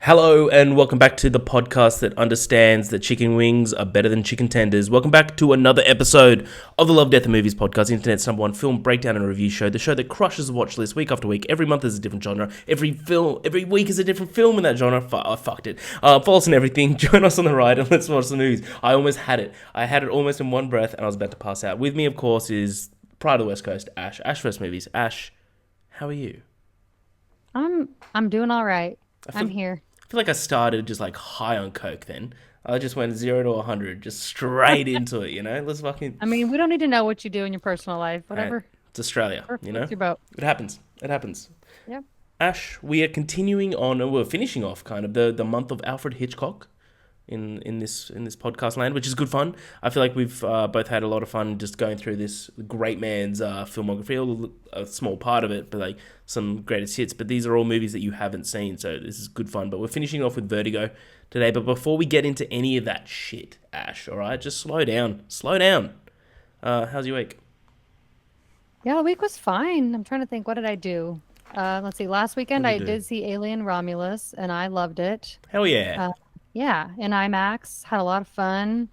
Hello and welcome back to the podcast that understands that chicken wings are better than chicken tenders. Welcome back to another episode of the Love, Death and Movies podcast, the internet's number one film breakdown and review show, the show that crushes the watch list week after week. Every month is a different genre. Every week is a different film in that genre. I fucked it. False and everything. Join us on the ride and let's watch the movies. I almost had it. I had it almost in one breath and I was about to pass out. With me, of course, is Pride of the West Coast, Ash. Ash First Movies. Ash, how are you? I'm doing all right. I'm I here. feel like I started just like high on coke then. I just went 0 to 100, just straight into it, you know? Let's fucking... I mean, we don't need to know what you do in your personal life. Alright, Whatever. it's Australia, Whatever you know? floats your boat. It happens. It happens. Yep. Ash, we are continuing on, and we're finishing off kind of the month of Alfred Hitchcock in this podcast land, which is good fun. I feel like we've both had a lot of fun just going through this great man's filmography, a small part of it, but like some greatest hits. But these are all movies that you haven't seen, so this is good fun. But we're finishing off with Vertigo today. But before we get into any of that shit, Ash, all right, just slow down. Slow down. How's your week? Yeah, the week was fine. I'm trying to think, what did I do? Let's see. Last weekend, What I did you do? did see Alien Romulus, and I loved it. Hell yeah. Yeah, in IMAX. Had a lot of fun.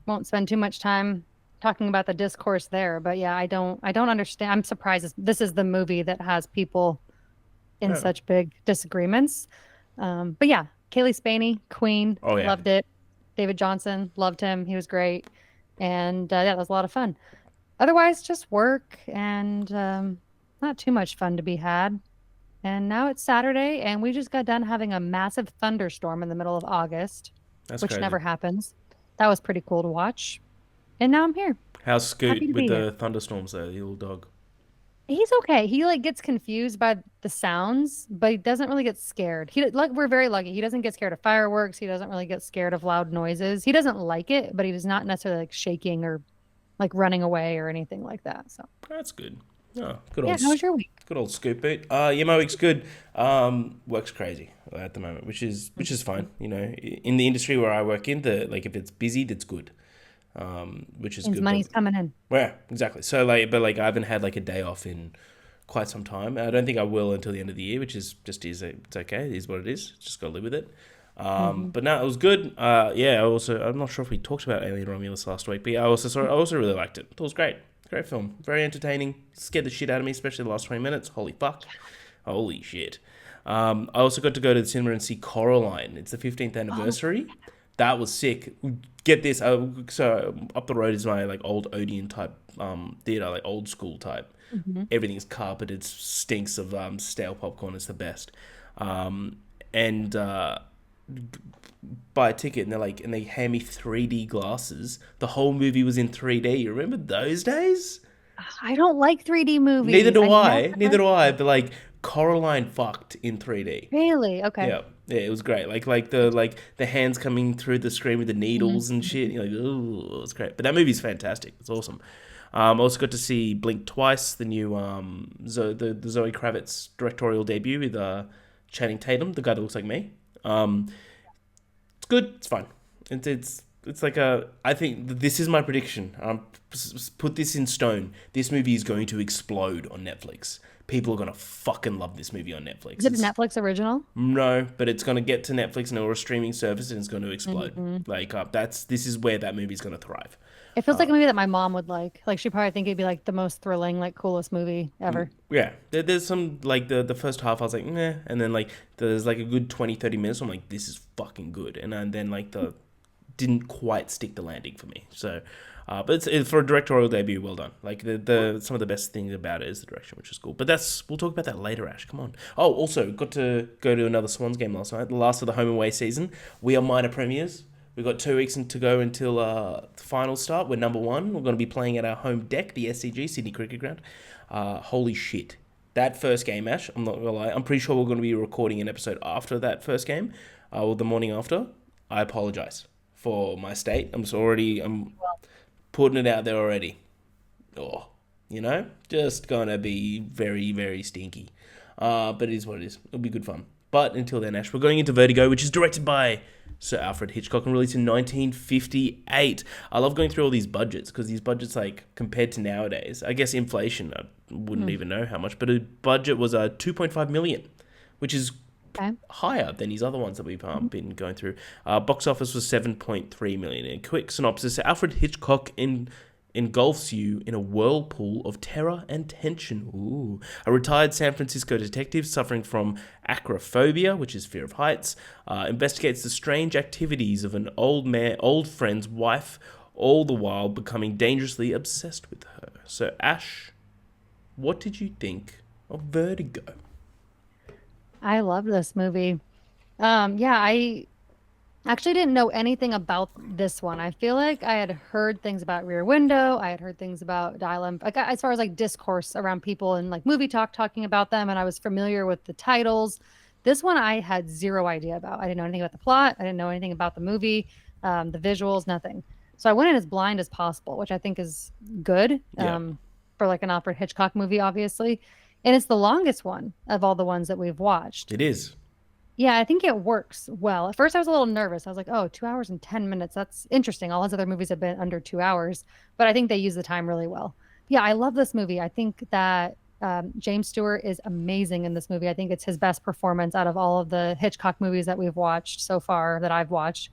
Won't spend too much time talking about the discourse there, but yeah, I don't understand. I'm surprised this is the movie that has people in Oh, such big disagreements. But yeah, Kaylee Spaney, Queen, oh yeah. loved it. David Johnson, loved him. He was great. And yeah, that was a lot of fun. Otherwise, just work and not too much fun to be had. And now it's Saturday, and we just got done having a massive thunderstorm in the middle of August, That's which crazy. never happens. That was pretty cool to watch. And now I'm here. How's Happy Scoot to with be here. the thunderstorms though, the little dog? He's okay. He like gets confused by the sounds, but he doesn't really get scared. Like we're very lucky. He doesn't get scared of fireworks. He doesn't really get scared of loud noises. He doesn't like it, but he does not necessarily like shaking or like running away or anything like that. So That's good. Oh, good yeah, old how was your week? Good old scoop boot. Yeah, my week's good. Work's crazy at the moment, which is fine. You know, in the industry where I work in, the like if it's busy, that's good. Which is Means good. But money's coming in. yeah, exactly. So like, but like I haven't had like a day off in quite some time. I don't think I will until the end of the year, which is just is it's okay. It is what it is. Just gotta live with it. Hmm. But no, it was good. Yeah. I'm not sure if we talked about Alien Romulus last week, but yeah, I also really liked it. It was great. Great film. Very entertaining. Scared the shit out of me, especially the last 20 minutes. Holy fuck. Holy shit. I also got to go to the cinema and see Coraline. It's the 15th Oh, anniversary. That was sick. Get this. So up the road is my like old Odeon type theater, like old school type. hmm. Everything's carpeted, stinks of stale popcorn. It's the best. And buy a ticket and they hand me 3D glasses. The whole movie was in 3D. You remember those days? I don't like 3D Neither movies. do I never I. Neither liked do I. them. But like Coraline fucked in 3D. Really? Okay. Yeah. Yeah, it was great. Like the hands coming through the screen with the needles and shit. You're like, ooh, it was great. But that movie's fantastic. It's awesome. I also got to see Blink Twice, the new the Zoe Kravitz directorial debut with Channing Tatum, the guy that looks like me. It's good. It's fine. It's like a. I think this is my prediction. Put this in stone. This movie is going to explode on Netflix. People are gonna fucking love this movie on Is Netflix. it a It's Netflix original? no, but it's gonna get to Netflix and or a streaming service, and it's going to explode. Hmm. Like this is where that movie's gonna thrive. It feels like a movie that my mom would like. Like she'd probably think it'd be like the most thrilling, like coolest movie ever. Yeah, there's some like the first half I was like, nah, and then like there's like a good 20-30 minutes. I'm like, this is fucking good, and then like the didn't quite stick the landing for me. So, but it's for a directorial debut, well done. Like the some of the best things about it is the direction, which is cool. But we'll talk about that later, Ash. Come on. Oh, also got to go to another Swans game last night, the last of the home and away season. We are minor premiers. We've got 2 weeks to go until the finals start. We're number one. We're going to be playing at our home deck, the SCG, Sydney Cricket Ground. Holy shit. That first game, Ash, I'm not going to lie. I'm pretty sure we're going to be recording an episode after that first game, or the morning after. I apologize for my state. I'm putting it out there already. Oh, just going to be very, very stinky. But it is what it is. It'll be good fun. But until then, Ash, we're going into Vertigo, which is directed by Sir Alfred Hitchcock and released in 1958. I love going through all these budgets because these budgets, like compared to nowadays, I guess inflation, I wouldn't Hmm. even know how much, but a budget was 2.5 million, which is Okay. higher than his other ones that we've been going through. Box office was 7.3 million. In quick synopsis, Alfred Hitchcock engulfs you in a whirlpool of terror and tension. Ooh. A retired San Francisco detective suffering from acrophobia, which is fear of heights, investigates the strange activities of an old friend's wife, all the while becoming dangerously obsessed with her. So, Ash, what did you think of Vertigo? I love this movie. Yeah, I actually didn't know anything about this one. I feel like I had heard things about Rear Window. I had heard things about Dial M, like as far as like discourse around people and like movie talk talking about them, and I was familiar with the titles. This one I had zero idea about. I didn't know anything about the plot. I didn't know anything about the movie, the visuals, nothing. So I went in as blind as possible, which I think is good Yeah, for like an Alfred Hitchcock movie, obviously. And it's the longest one of all the ones that we've watched. it is. Yeah, I think it works well. At first, I was a little nervous. I was like, oh, 2 hours and 10 minutes. That's interesting. All his other movies have been under 2 hours, but I think they use the time really well. Yeah, I love this movie. I think that James Stewart is amazing in this movie. I think it's his best performance out of all of the Hitchcock movies that we've watched so far, that I've watched.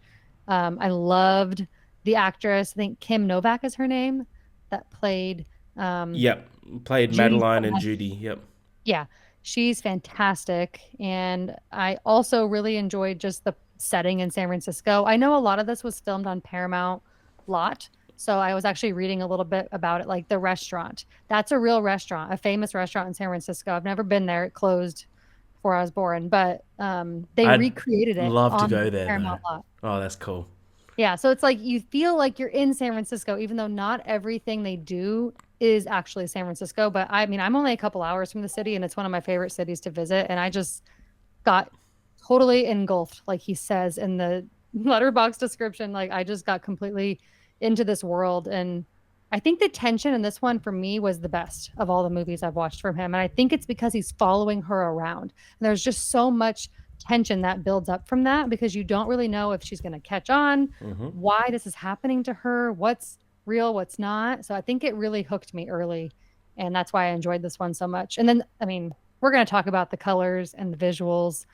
I loved the actress. I think Kim Novak is her name, that played Yep, played Judy. Madeline and Judy. Yep. Yeah, she's fantastic. And I also really enjoyed just the setting in San Francisco. I know a lot of this was filmed on Paramount lot. So I was actually reading a little bit about it, like the restaurant. That's a real restaurant, a famous restaurant in San Francisco. I've never been there. It closed before I was born, but they I'd recreated it love to on go the there though. Paramount lot. Oh, that's cool. Yeah, so it's like you feel like you're in San Francisco, even though not everything they do is actually San Francisco. But I mean, I'm only a couple hours from the city, and it's one of my favorite cities to visit. And I just got totally engulfed, like he says in the letterbox description. Like I just got completely into this world. And I think the tension in this one for me was the best of all the movies I've watched from him. And I think it's because he's following her around. And there's just so much tension that builds up from that because you don't really know if she's going to catch on, why this is happening to her, what's real, what's not. So I think it really hooked me early. And that's why I enjoyed this one so much. And then, I mean, we're going to talk about the colors and the visuals,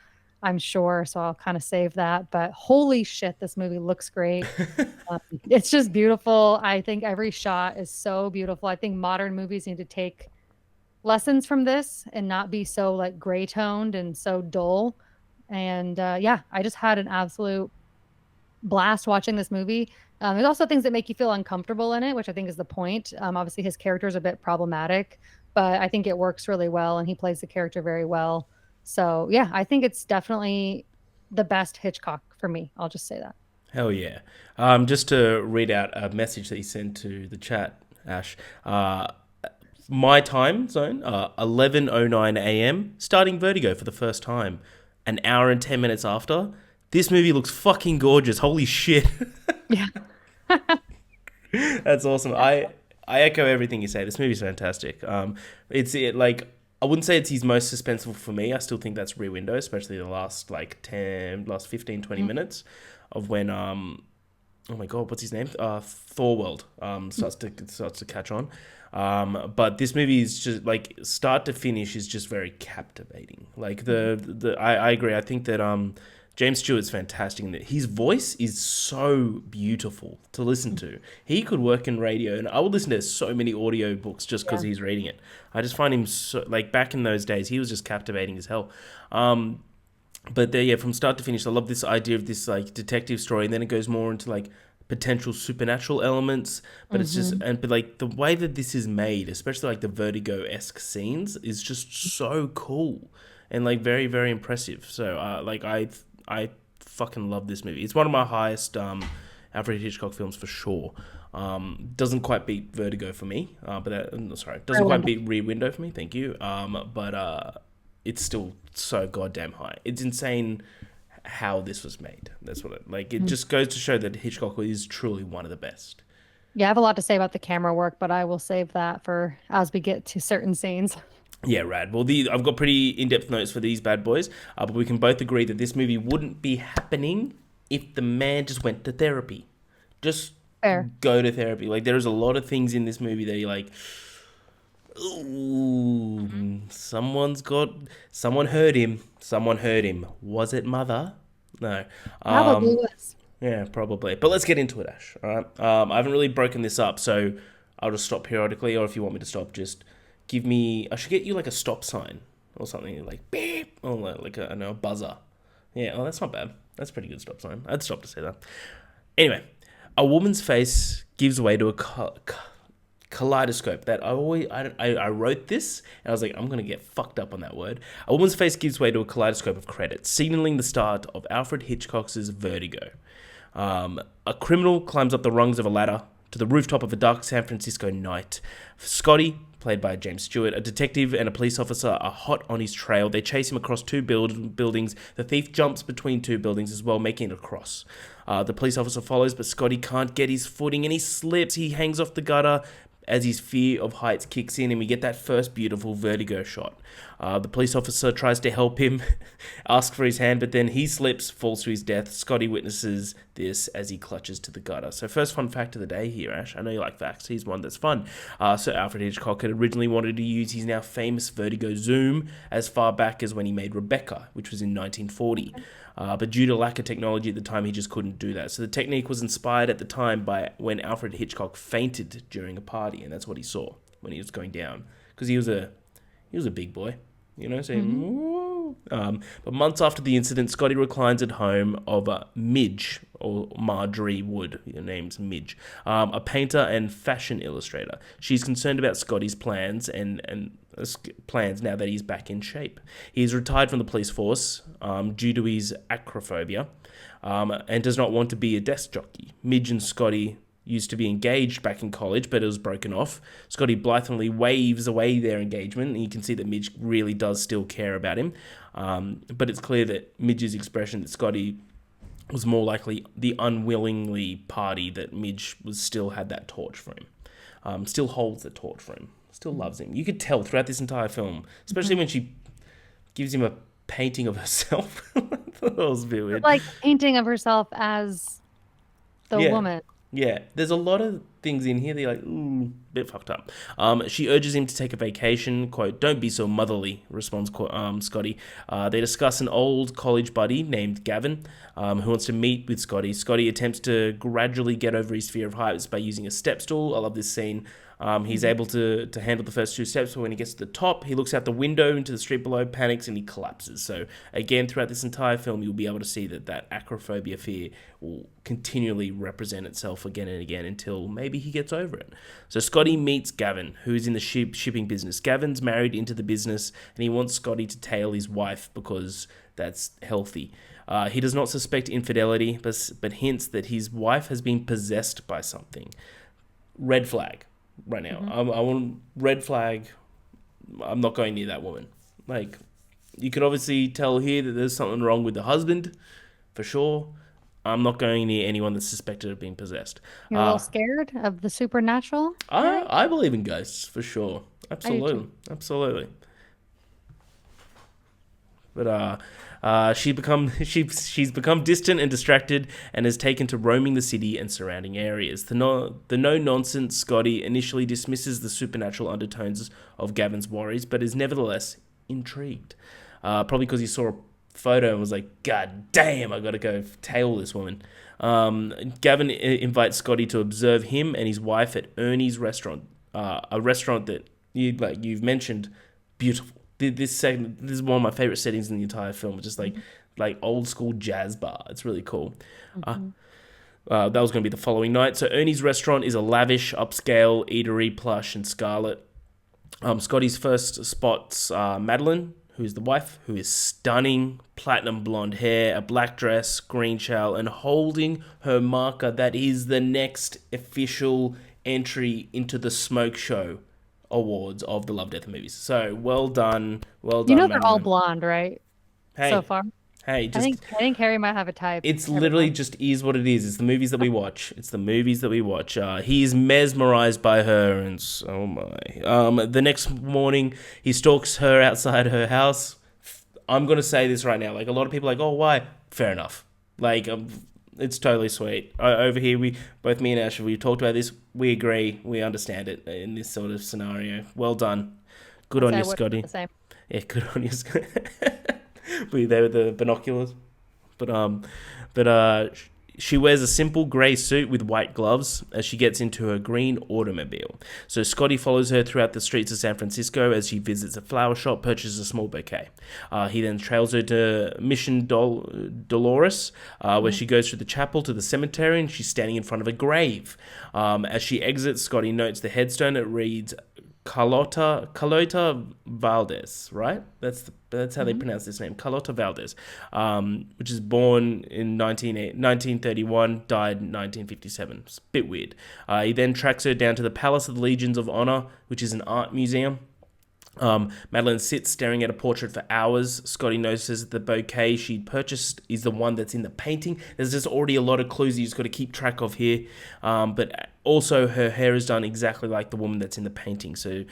I'm sure. So I'll kind of save that. But holy shit, this movie looks great. It's just beautiful. I think every shot is so beautiful. I think modern movies need to take lessons from this and not be so like gray toned and so dull. And yeah, I just had an absolute blast watching this movie. There's also things that make you feel uncomfortable in it, which I think is the point. Obviously, his character is a bit problematic, but I think it works really well, and he plays the character very well. So yeah, I think it's definitely the best Hitchcock for me. I'll just say that. Hell yeah. Just to read out a message that he sent to the chat, Ash. My time zone, 11:09 a.m. Starting Vertigo for the first time. An hour and 10 minutes after. This movie looks fucking gorgeous. Holy shit. Yeah. That's awesome. I echo everything you say. This movie's fantastic. Like I wouldn't say it's his most suspenseful for me. I still think that's Rear Window, especially the last like 15, 20 minutes of when oh my god, what's his name? Thorwald starts to catch on. But this movie is just like start to finish is just very captivating. Like I agree. I think that James Stewart's fantastic in that. His voice is so beautiful to listen to. He could work in radio, and I would listen to so many audio books just because he's reading it. I just find him so like back in those days, he was just captivating as hell. But there, yeah, from start to finish, I love this idea of this like detective story, and then it goes more into like potential supernatural elements. But it's just but like the way that this is made, especially like the Vertigo-esque scenes, is just so cool and like very, very impressive. So like I fucking love this movie. It's one of my highest Alfred Hitchcock films for sure. Doesn't quite beat Vertigo for me, doesn't quite beat Rear Window for me. Thank you. But it's still so goddamn high. It's insane how this was made. That's what it just goes to show that Hitchcock is truly one of the best. Yeah, I have a lot to say about the camera work, but I will save that for as we get to certain scenes. Yeah, rad. Well, I've got pretty in-depth notes for these bad boys, but we can both agree that this movie wouldn't be happening if the man just went to therapy. Just Fair. go to therapy. Like, there's a lot of things in this movie that you're like, Ooh, someone heard him. Someone heard him. Was it mother? No. Probably was. Yeah, probably. But let's get into it, Ash. All right. I haven't really broken this up, so I'll just stop periodically, or if you want me to stop, just give me. I should get you like a stop sign or something like beep, or like a, I don't know, a buzzer. Yeah. Oh, that's not bad. That's a pretty good stop sign. I'd stop to say that. Anyway, a woman's face gives way to a kaleidoscope. That I wrote this and I was like, I'm gonna get fucked up on that word. A woman's face gives way to a kaleidoscope of credits, signaling the start of Alfred Hitchcock's Vertigo. A criminal climbs up the rungs of a ladder to the rooftop of a dark San Francisco night. Scotty, played by James Stewart, a detective and a police officer, are hot on his trail. They chase him across two buildings. The thief jumps between two buildings as well, making it across. The police officer follows, but Scotty can't get his footing and he slips. He hangs off the gutter as his fear of heights kicks in, and we get that first beautiful vertigo shot. The police officer tries to help him, asks for his hand, but then he slips, falls to his death. Scotty witnesses this as he clutches to the gutter. So first fun fact of the day here, Ash. I know you like facts. Here's one that's fun. So Alfred Hitchcock had originally wanted to use his now famous vertigo zoom as far back as when he made Rebecca, which was in 1940. But due to lack of technology at the time, he just couldn't do that. So the technique was inspired at the time by when Alfred Hitchcock fainted during a party, and that's what he saw when he was going down, because he was a big boy, saying. Woo. But months after the incident, Scotty reclines at home of Midge, or Marjorie Wood, her name's Midge, a painter and fashion illustrator. She's concerned about Scotty's plans and plans now that he's back in shape. He's retired from the police force due to his acrophobia and does not want to be a desk jockey. Midge and Scotty used to be engaged back in college, but it was broken off. Scotty blithely waves away their engagement, and you can see that Midge really does still care about him. But it's clear that Midge's expression that Scotty was more likely the unwillingly party, that Midge still had that torch for him. Still holds the torch for him. Still loves him. You could tell throughout this entire film, especially when she gives him a painting of herself. That was a bit weird. Like painting of herself as the woman. Yeah, there's a lot of things in here that you're like, ooh, bit fucked up. She urges him to take a vacation. Quote, "Don't be so motherly," responds Scotty. They discuss an old college buddy named Gavin who wants to meet with Scotty. Scotty attempts to gradually get over his fear of heights by using a step stool. I love this scene. He's able to handle the first two steps, but when he gets to the top, he looks out the window into the street below, panics, and he collapses. So again, throughout this entire film, you'll be able to see that acrophobia fear will continually represent itself again and again until maybe he gets over it. So Scotty meets Gavin, who is in the shipping business. Gavin's married into the business, and he wants Scotty to tail his wife because that's healthy. He does not suspect infidelity, but hints that his wife has been possessed by something. Red flag. Right now, I want red flag. I'm not going near that woman. Like, you could obviously tell here that there's something wrong with the husband, for sure. I'm not going near anyone that's suspected of being possessed. You're a little scared of the supernatural? I believe in ghosts, for sure. Absolutely. Absolutely. But she's become distant and distracted and has taken to roaming the city and surrounding areas. The no-nonsense Scotty initially dismisses the supernatural undertones of Gavin's worries, but is nevertheless intrigued. Probably because he saw a photo and was like, God damn, I gotta go tail this woman. Gavin invites Scotty to observe him and his wife at Ernie's restaurant, a restaurant that you've mentioned, beautiful. This is one of my favorite settings in the entire film. It's just like old school jazz bar. It's really cool. That was going to be the following night. So Ernie's restaurant is a lavish, upscale eatery, plush and scarlet. Scotty's first spots Madeline, who is the wife, who is stunning, platinum blonde hair, a black dress, green shawl, and holding her marker that is the next official entry into the Smoke Show awards of the Love, Death and Movies. So well done. You know they're all blonde, right? Hey, so far. Hey, I think Harry might have a type. It's literally just is what it is. It's the movies that we watch. He is mesmerized by her, and oh my. The next morning, he stalks her outside her house. I'm gonna say this right now. Like, a lot of people are like, oh, why? Fair enough. Like, It's totally sweet. Over here, we both me and Ash, we talked about this. We agree. We understand it in this sort of scenario. Well done. Good I'd on say I you, would have Scotty. the same. Yeah, good on you, Scotty. Were you there with the binoculars? But she wears a simple grey suit with white gloves as she gets into her green automobile. So Scotty follows her throughout the streets of San Francisco as she visits a flower shop, purchases a small bouquet. He then trails her to Mission Dolores, where she goes through the chapel to the cemetery, and she's standing in front of a grave. As she exits, Scotty notes the headstone. It reads Carlota Valdez, right? That's how they pronounce this name, Carlota Valdez, which is born in 1931, died in 1957. It's a bit weird. He then tracks her down to the Palace of the Legions of Honor, which is an art museum. Madeline sits staring at a portrait for hours. Scotty notices that the bouquet she'd purchased is the one that's in the painting. There's just already a lot of clues you just got to keep track of here. But also her hair is done exactly like the woman that's in the painting. So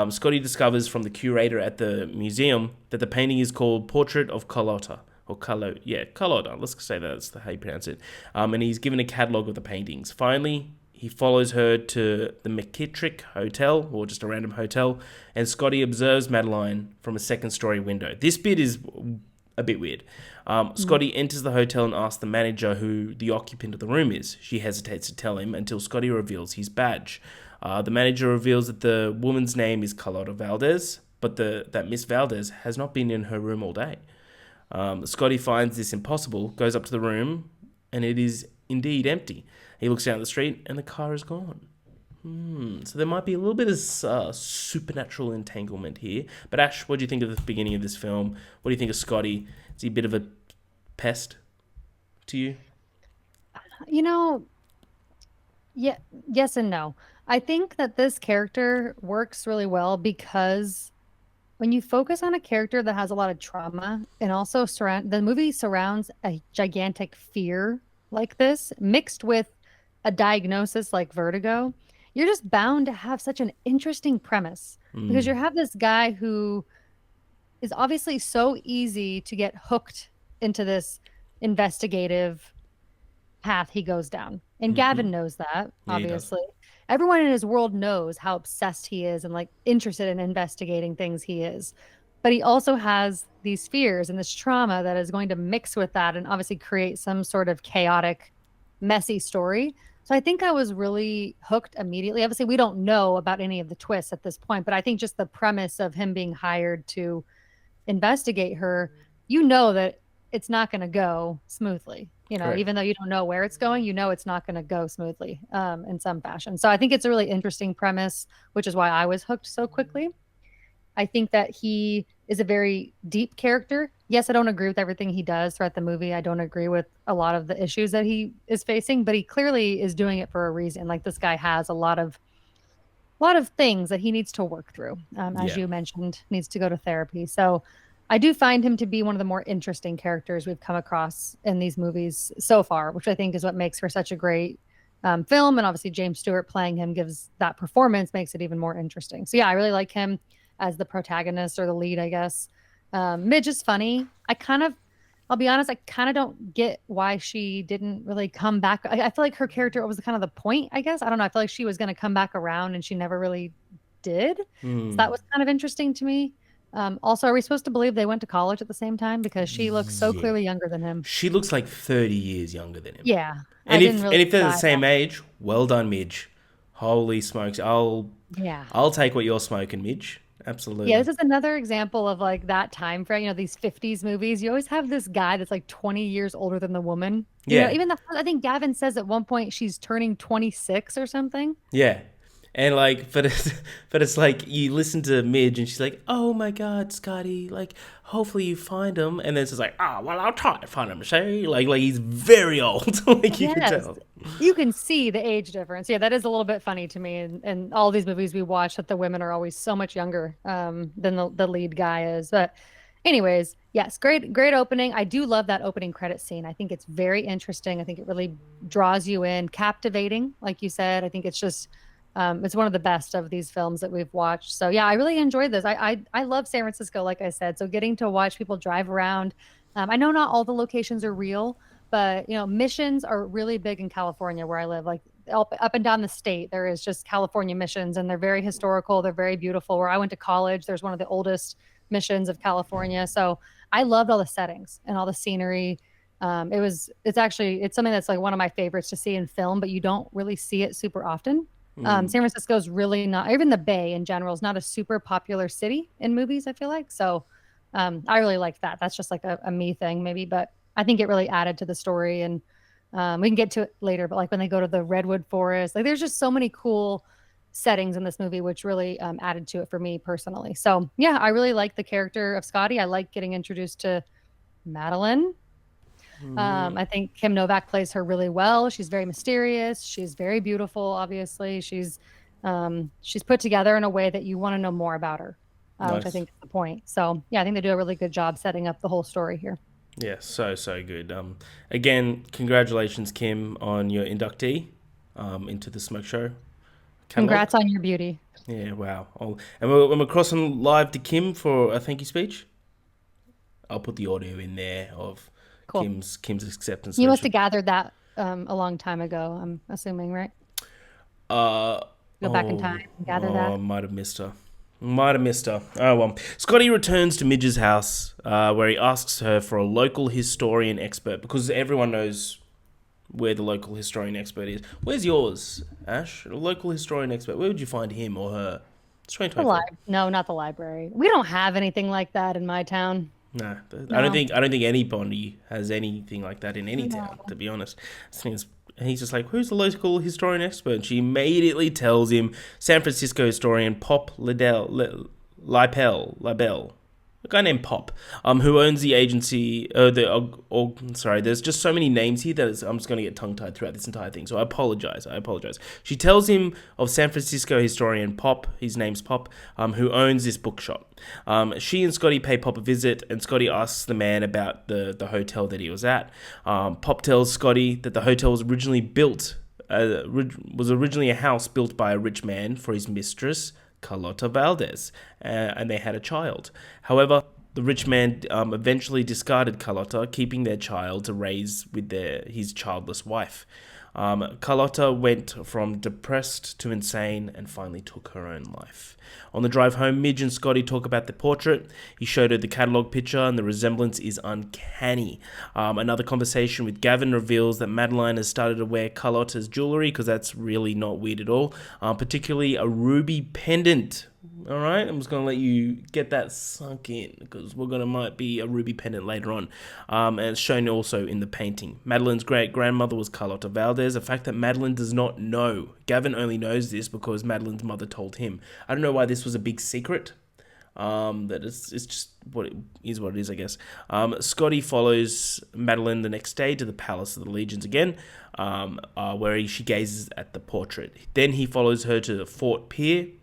Scotty discovers from the curator at the museum that the painting is called Portrait of Carlotta. Or Carlotta. Let's say that's how you pronounce it. And he's given a catalogue of the paintings. Finally, he follows her to the McKittrick Hotel, or just a random hotel, and Scotty observes Madeline from a second-story window. This bit is a bit weird. Scotty enters the hotel and asks the manager who the occupant of the room is. She hesitates to tell him until Scotty reveals his badge. The manager reveals that the woman's name is Carlota Valdez, but that Miss Valdez has not been in her room all day. Scotty finds this impossible, goes up to the room, and it is indeed empty. He looks down the street and the car is gone. So there might be a little bit of supernatural entanglement here. But Ash, what do you think of the beginning of this film? What do you think of Scotty? Is he a bit of a pest to you? You know, yeah, yes and no. I think that this character works really well because when you focus on a character that has a lot of trauma and also the movie surrounds a gigantic fear like this mixed with a diagnosis like vertigo, you're just bound to have such an interesting premise because you have this guy who is obviously so easy to get hooked into this investigative path he goes down. And Gavin knows that, Yeah, he does. obviously. Everyone in his world knows how obsessed he is and like interested in investigating things he is. But he also has these fears and this trauma that is going to mix with that and obviously create some sort of chaotic, messy story. So I think I was really hooked immediately. Obviously, we don't know about any of the twists at this point, but I think just the premise of him being hired to investigate her, you know that it's not going to go smoothly. Correct. Even though you don't know where it's going, you know it's not going to go smoothly in some fashion. So I think it's a really interesting premise, which is why I was hooked so quickly. I think that he is a very deep character. Yes, I don't agree with everything he does throughout the movie. I don't agree with a lot of the issues that he is facing, but he clearly is doing it for a reason. Like this guy has a lot of things that he needs to work through. As Yeah. you mentioned, needs to go to therapy. So I do find him to be one of the more interesting characters we've come across in these movies so far, which I think is what makes for such a great film. And obviously, James Stewart playing him gives that performance, makes it even more interesting. So, yeah, I really like him as the protagonist or the lead, I guess. Midge is funny. I'll be honest, I kind of don't get why she didn't really come back. I feel like her character was kind of the point, I guess. I don't know. I feel like she was going to come back around and she never really did. So that was kind of interesting to me. Also, are we supposed to believe they went to college at the same time? Because she looks so Yeah. clearly younger than him. She looks like 30 years younger than him. Yeah, I And didn't if really and if they're the buy same that. age, well done, Midge. Holy smokes. Yeah. I'll take what you're smoking, Midge. Yeah, Absolutely. this is another example of like that time frame, these 50s movies. You always have this guy that's like 20 years older than the woman. Yeah. Even I think Gavin says at one point she's turning 26 or something. Yeah. And like, but it's like you listen to Midge and she's like, "Oh my God, Scotty! Like, hopefully you find him." And then it's just like, "Ah, well, I'll try to find him." Say, like he's very old, like you can Yes. tell. You can see the age difference. Yeah, that is a little bit funny to me. And all these movies we watch that the women are always so much younger than the lead guy is. But anyways, yes, great opening. I do love that opening credit scene. I think it's very interesting. I think it really draws you in, captivating, like you said. I think it's just it's one of the best of these films that we've watched. So yeah, I really enjoyed this. I love San Francisco, like I said. So getting to watch people drive around. I know not all the locations are real, but missions are really big in California where I live. Like up and down the state, there is just California missions, and they're very historical. They're very beautiful. Where I went to college, there's one of the oldest missions of California. So I loved all the settings and all the scenery. It's something that's like one of my favorites to see in film, but you don't really see it super often. San Francisco is really not, even the Bay in general is not a super popular city in movies, I feel like. So I really liked that. That's just like a me thing maybe, but I think it really added to the story. And we can get to it later, but like when they go to the redwood forest, like there's just so many cool settings in this movie, which really added to it for me personally. So yeah, I really like the character of Scotty. I like getting introduced to Madeline. I think Kim Novak plays her really well. She's very mysterious. She's very beautiful. Obviously, she's put together in a way that you want to know more about her, which I think is the point. So yeah, I think they do a really good job setting up the whole story here. Yeah, so good. Again, congratulations, Kim, on your inductee into the Smoke Show catalog. Congrats on your beauty. Yeah, wow. And we're crossing live to Kim for a thank you speech. I'll put the audio in there of Cool. Kim's acceptance. You must have gathered that a long time ago, I'm assuming, right? Go back in time and gather that. I might have missed her. Oh, well. Scotty returns to Midge's house where he asks her for a local historian expert because everyone knows where the local historian expert is. Where's yours, Ash? A local historian expert. Where would you find him or her? It's 2024. No, not the library. We don't have anything like that in my town. No. I don't think anybody has anything like that in any town, to be honest. And he's just like, who's the local historian expert? And she immediately tells him San Francisco historian Pop Liddell, a guy named Pop, who owns the agency. There's just so many names here that I'm just going to get tongue-tied throughout this entire thing. So I apologize. She tells him of San Francisco historian Pop, his name's Pop, who owns this bookshop. She and Scotty pay Pop a visit, and Scotty asks the man about the hotel that he was at. Pop tells Scotty that the hotel was originally a house built by a rich man for his mistress, Carlota Valdez, and they had a child. However, the rich man eventually discarded Carlota, keeping their child to raise with his childless wife. Carlota went from depressed to insane and finally took her own life. On the drive home, Midge and Scotty talk about the portrait. He showed her the catalogue picture and the resemblance is uncanny. Another conversation with Gavin reveals that Madeline has started to wear Carlota's jewellery because that's really not weird at all, particularly a ruby pendant. All right, I'm just going to let you get that sunk in because might be a ruby pendant later on. And it's shown also in the painting. Madeline's great-grandmother was Carlota Valdez, a fact that Madeline does not know. Gavin only knows this because Madeline's mother told him. I don't know why this was a big secret. That it's just what it is, I guess. Scotty follows Madeline the next day to the Palace of the Legions again, where she gazes at the portrait. Then he follows her to the Fort Point,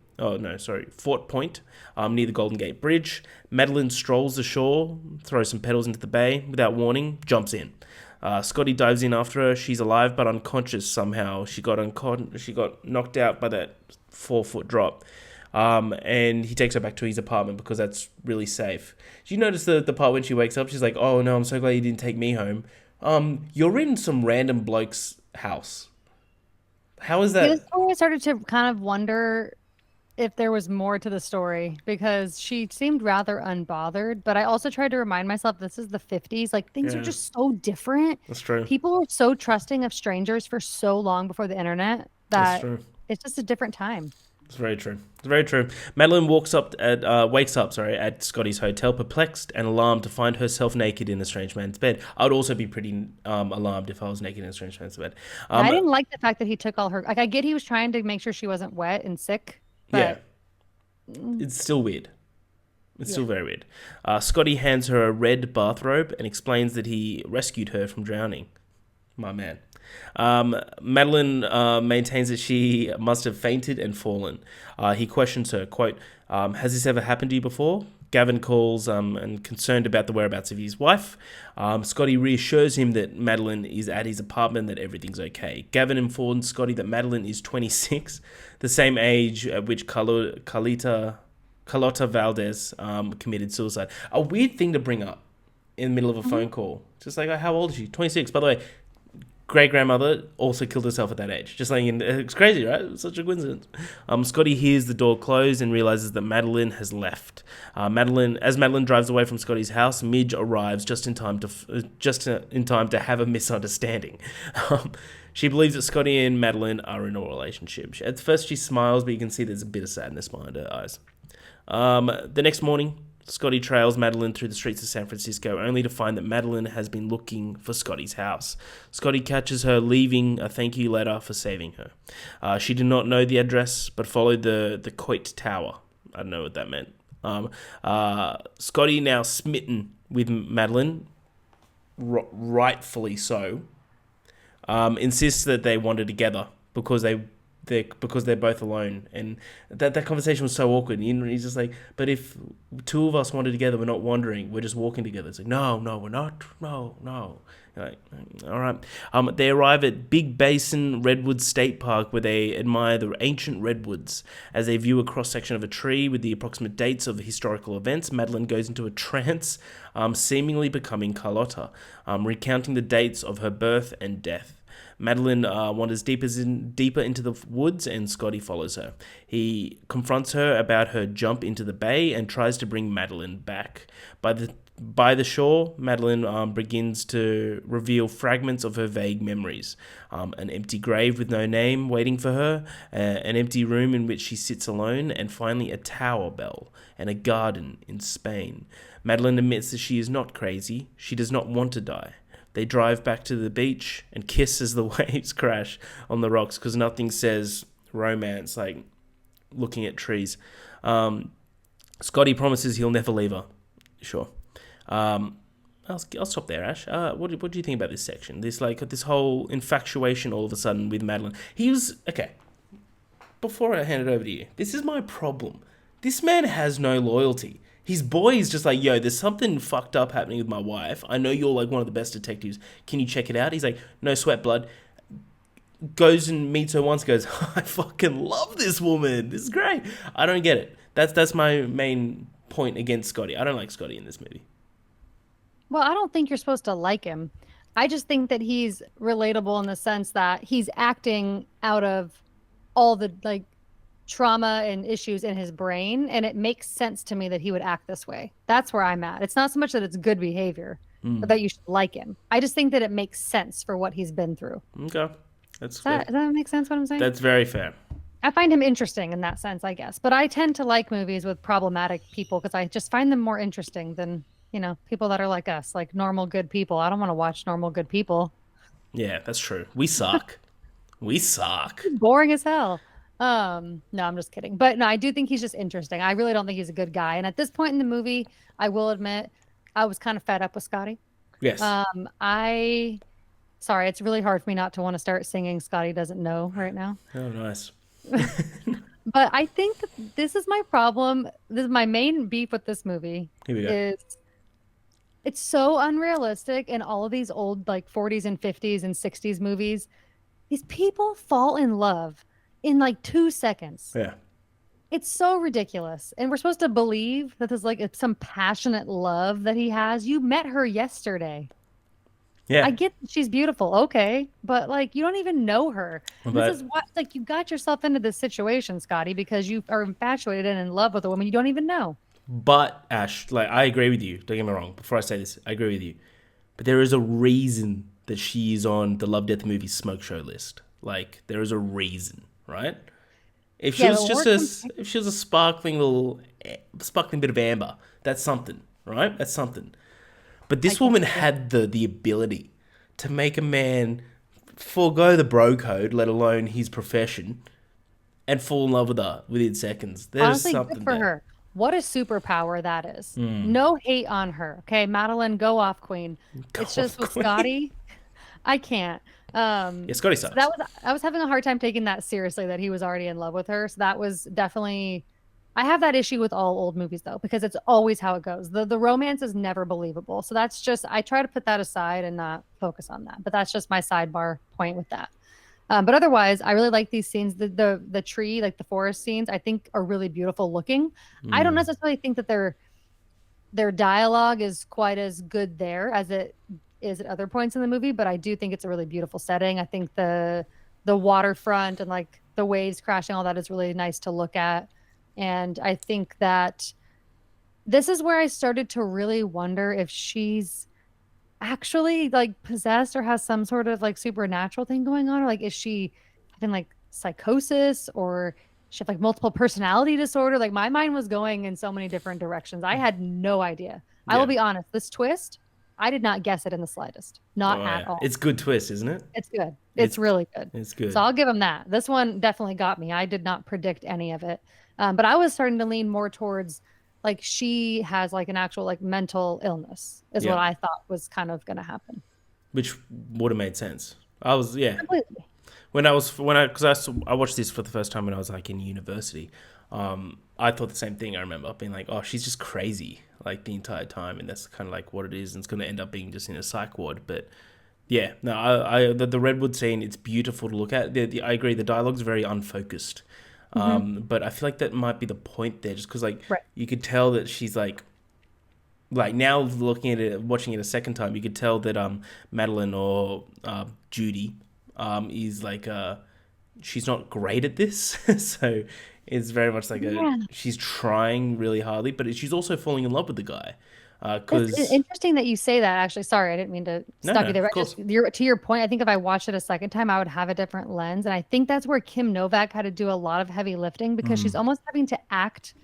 near the Golden Gate Bridge. Madeline strolls ashore, throws some petals into the bay, without warning, jumps in. Scotty dives in after her. She's alive but unconscious somehow. She got knocked out by that 4-foot drop. And he takes her back to his apartment because that's really safe. Did you notice the part when she wakes up? She's like, oh no, I'm so glad you didn't take me home. You're in some random bloke's house. How is that? This is where I started to kind of wonder if there was more to the story because she seemed rather unbothered, but I also tried to remind myself this is the 50s. Like things are just so different. That's true. People were so trusting of strangers for so long before the internet that it's just a different time. It's very true. Madeline wakes up at Scotty's hotel, perplexed and alarmed to find herself naked in a strange man's bed. I would also be pretty alarmed if I was naked in a strange man's bed. I didn't like the fact that he took all her. Like I get he was trying to make sure she wasn't wet and sick. But it's still weird. It's still very weird. Scotty hands her a red bathrobe and explains that he rescued her from drowning. My man. Madeline maintains that she must have fainted and fallen. He questions her, quote, has this ever happened to you before? Gavin calls and concerned about the whereabouts of his wife. Scotty reassures him that Madeline is at his apartment, that everything's okay. Gavin informs Scotty that Madeline is 26, the same age at which Carlota Valdez committed suicide. A weird thing to bring up in the middle of a phone call. Just like, oh, how old is she? 26. By the way, great grandmother also killed herself at that age. Just like, it's crazy, right? It's such a coincidence. Scotty hears the door close and realizes that Madeline has left. As Madeline drives away from Scotty's house, Midge arrives just in time to have a misunderstanding. She believes that Scotty and Madeline are in a relationship. At first, she smiles, but you can see there's a bit of sadness behind her eyes. The next morning, Scotty trails Madeline through the streets of San Francisco, only to find that Madeline has been looking for Scotty's house. Scotty catches her leaving a thank you letter for saving her. She did not know the address, but followed the Coit Tower. I don't know what that meant. Scotty, now smitten with Madeline, rightfully so, insists that they wander together because they're both alone, and that conversation was so awkward. And he's just like, but if two of us wander together, we're not wandering, we're just walking together. It's like, no, we're not. No. Like, all right. They arrive at Big Basin Redwood State Park, where they admire the ancient redwoods. As they view a cross-section of a tree with the approximate dates of historical events, Madeline goes into a trance, seemingly becoming Carlotta, recounting the dates of her birth and death. Madeline wanders deeper into the woods, and Scotty follows her. He confronts her about her jump into the bay and tries to bring Madeline back. By the shore, Madeline begins to reveal fragments of her vague memories. An empty grave with no name waiting for her, an empty room in which she sits alone, and finally a tower bell and a garden in Spain. Madeline admits that she is not crazy. She does not want to die. They drive back to the beach and kiss as the waves crash on the rocks, because nothing says romance like looking at trees. Scotty promises he'll never leave her. Sure. I'll stop there, Ash. What do you think about this section? This whole infatuation all of a sudden with Madeline. He was... Okay, before I hand it over to you, this is my problem. This man has no loyalty. His boy is just like, yo, there's something fucked up happening with my wife. I know you're like one of the best detectives. Can you check it out? He's like, no sweat, blood. Goes and meets her once, goes, I fucking love this woman. This is great. I don't get it. That's my main point against Scotty. I don't like Scotty in this movie. Well, I don't think you're supposed to like him. I just think that he's relatable in the sense that he's acting out of all the like trauma and issues in his brain, and it makes sense to me that he would act this way. That's where I'm at. It's not so much that it's good behavior, but that you should like him. I just think that it makes sense for what he's been through. Okay. Does that make sense what I'm saying? That's very fair. I find him interesting in that sense, I guess. But I tend to like movies with problematic people because I just find them more interesting than, people that are like us, like normal good people. I don't want to watch normal good people. Yeah, that's true. We suck. We suck. Boring as hell. No, I'm just kidding. But no, I do think he's just interesting. I really don't think he's a good guy. And at this point in the movie, I will admit, I was kind of fed up with Scotty. Yes. Sorry, it's really hard for me not to want to start singing Scotty Doesn't Know right now. Oh, nice. But I think this is my problem. This is my main beef with this movie. Here we go. It's so unrealistic in all of these old like 40s and 50s and 60s movies. These people fall in love in like 2 seconds. Yeah. It's so ridiculous. And we're supposed to believe that there's like some passionate love that he has. You met her yesterday. Yeah. I get that she's beautiful. Okay. But like, you don't even know her. But this is what, like, you got yourself into this situation, Scotty, because you are infatuated and in love with a woman you don't even know. But Ash, like, I agree with you. Don't get me wrong. Before I say this, I agree with you. But there is a reason that she is on the Love, Death Movies smoke show list. Like, there is a reason, right? If she was if she was a sparkling bit of amber, that's something, right? That's something. But this woman had the ability to make a man forego the bro code, let alone his profession, and fall in love with her within seconds. There's honestly, something good for there. her. What a superpower that is. No hate on her. Okay, Madeline, go off, queen. It's just with Scotty, I can't. Yeah, Scotty sucks. So I was having a hard time taking that seriously, that he was already in love with her. So that was definitely... I have that issue with all old movies, though, because it's always how it goes. The romance is never believable. So that's just... I try to put that aside and not focus on that. But that's just my sidebar point with that. But otherwise, I really like these scenes. The tree, like the forest scenes, I think are really beautiful looking. I don't necessarily think that they're their dialogue is quite as good there as it is at other points in the movie, but I do think it's a really beautiful setting. I think the waterfront and like the waves crashing, all that is really nice to look at. And I think that this is where I started to really wonder if she's actually like possessed or has some sort of like supernatural thing going on, or like is she having like psychosis or she have like multiple personality disorder? Like my mind was going in so many different directions. I had no idea. I will Yeah. be honest, this twist, I did not guess it in the slightest. Not Oh at yeah. all. It's good twist, isn't it? It's good. It's It's really good. it's So good. I'll give him that. This one definitely got me. I did not predict any of it. But I was starting to lean more towards like she has like an actual like mental illness is what Yeah. I thought was kind of going to happen. Which would have made sense. I was yeah. Completely. I watched this for the first time when I was like in university. I thought the same thing. I remember being like, oh, she's just crazy like the entire time, and that's kind of like what it is, and it's going to end up being just in a psych ward. But yeah, no, the redwood scene, it's beautiful to look at. I agree, the dialogue's very unfocused. Hmm. But I feel like that might be the point there, just because like Right. you could tell that she's like now looking at it, watching it a second time, you could tell that Madeline or Judy is like she's not great at this, so it's very much like Yeah. she's trying really hardly, but she's also falling in love with the guy, It's because interesting that you say that. Actually, sorry, I didn't mean to no, stop no, you there. of But just course, to your point, I think if I watched it a second time, I would have a different lens, and I think that's where Kim Novak had to do a lot of heavy lifting because she's almost having to act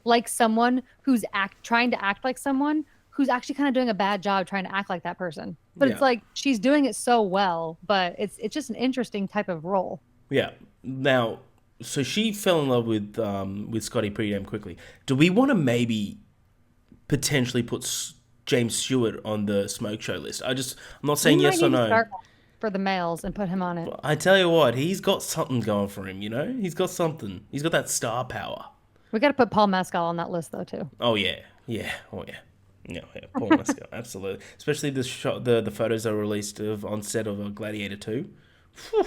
like someone who's trying to act like someone who's actually kind of doing a bad job trying to act like that person. But it's yeah, like she's doing it so well, but it's just an interesting type of role. yeah. Now, so she fell in love with Scotty pretty damn quickly. Do we want to maybe potentially put James Stewart on the smoke show list? I'm not We saying might yes or need to no. start for the males and put him on it. I tell you what, he's got something going for him. You know, he's got something. He's got that star power. We got to put Paul Mescal on that list though too. Oh yeah, yeah, oh yeah, yeah. Paul Mescal, absolutely. Especially the shot, the photos that were released of on set of Gladiator 2. Phew,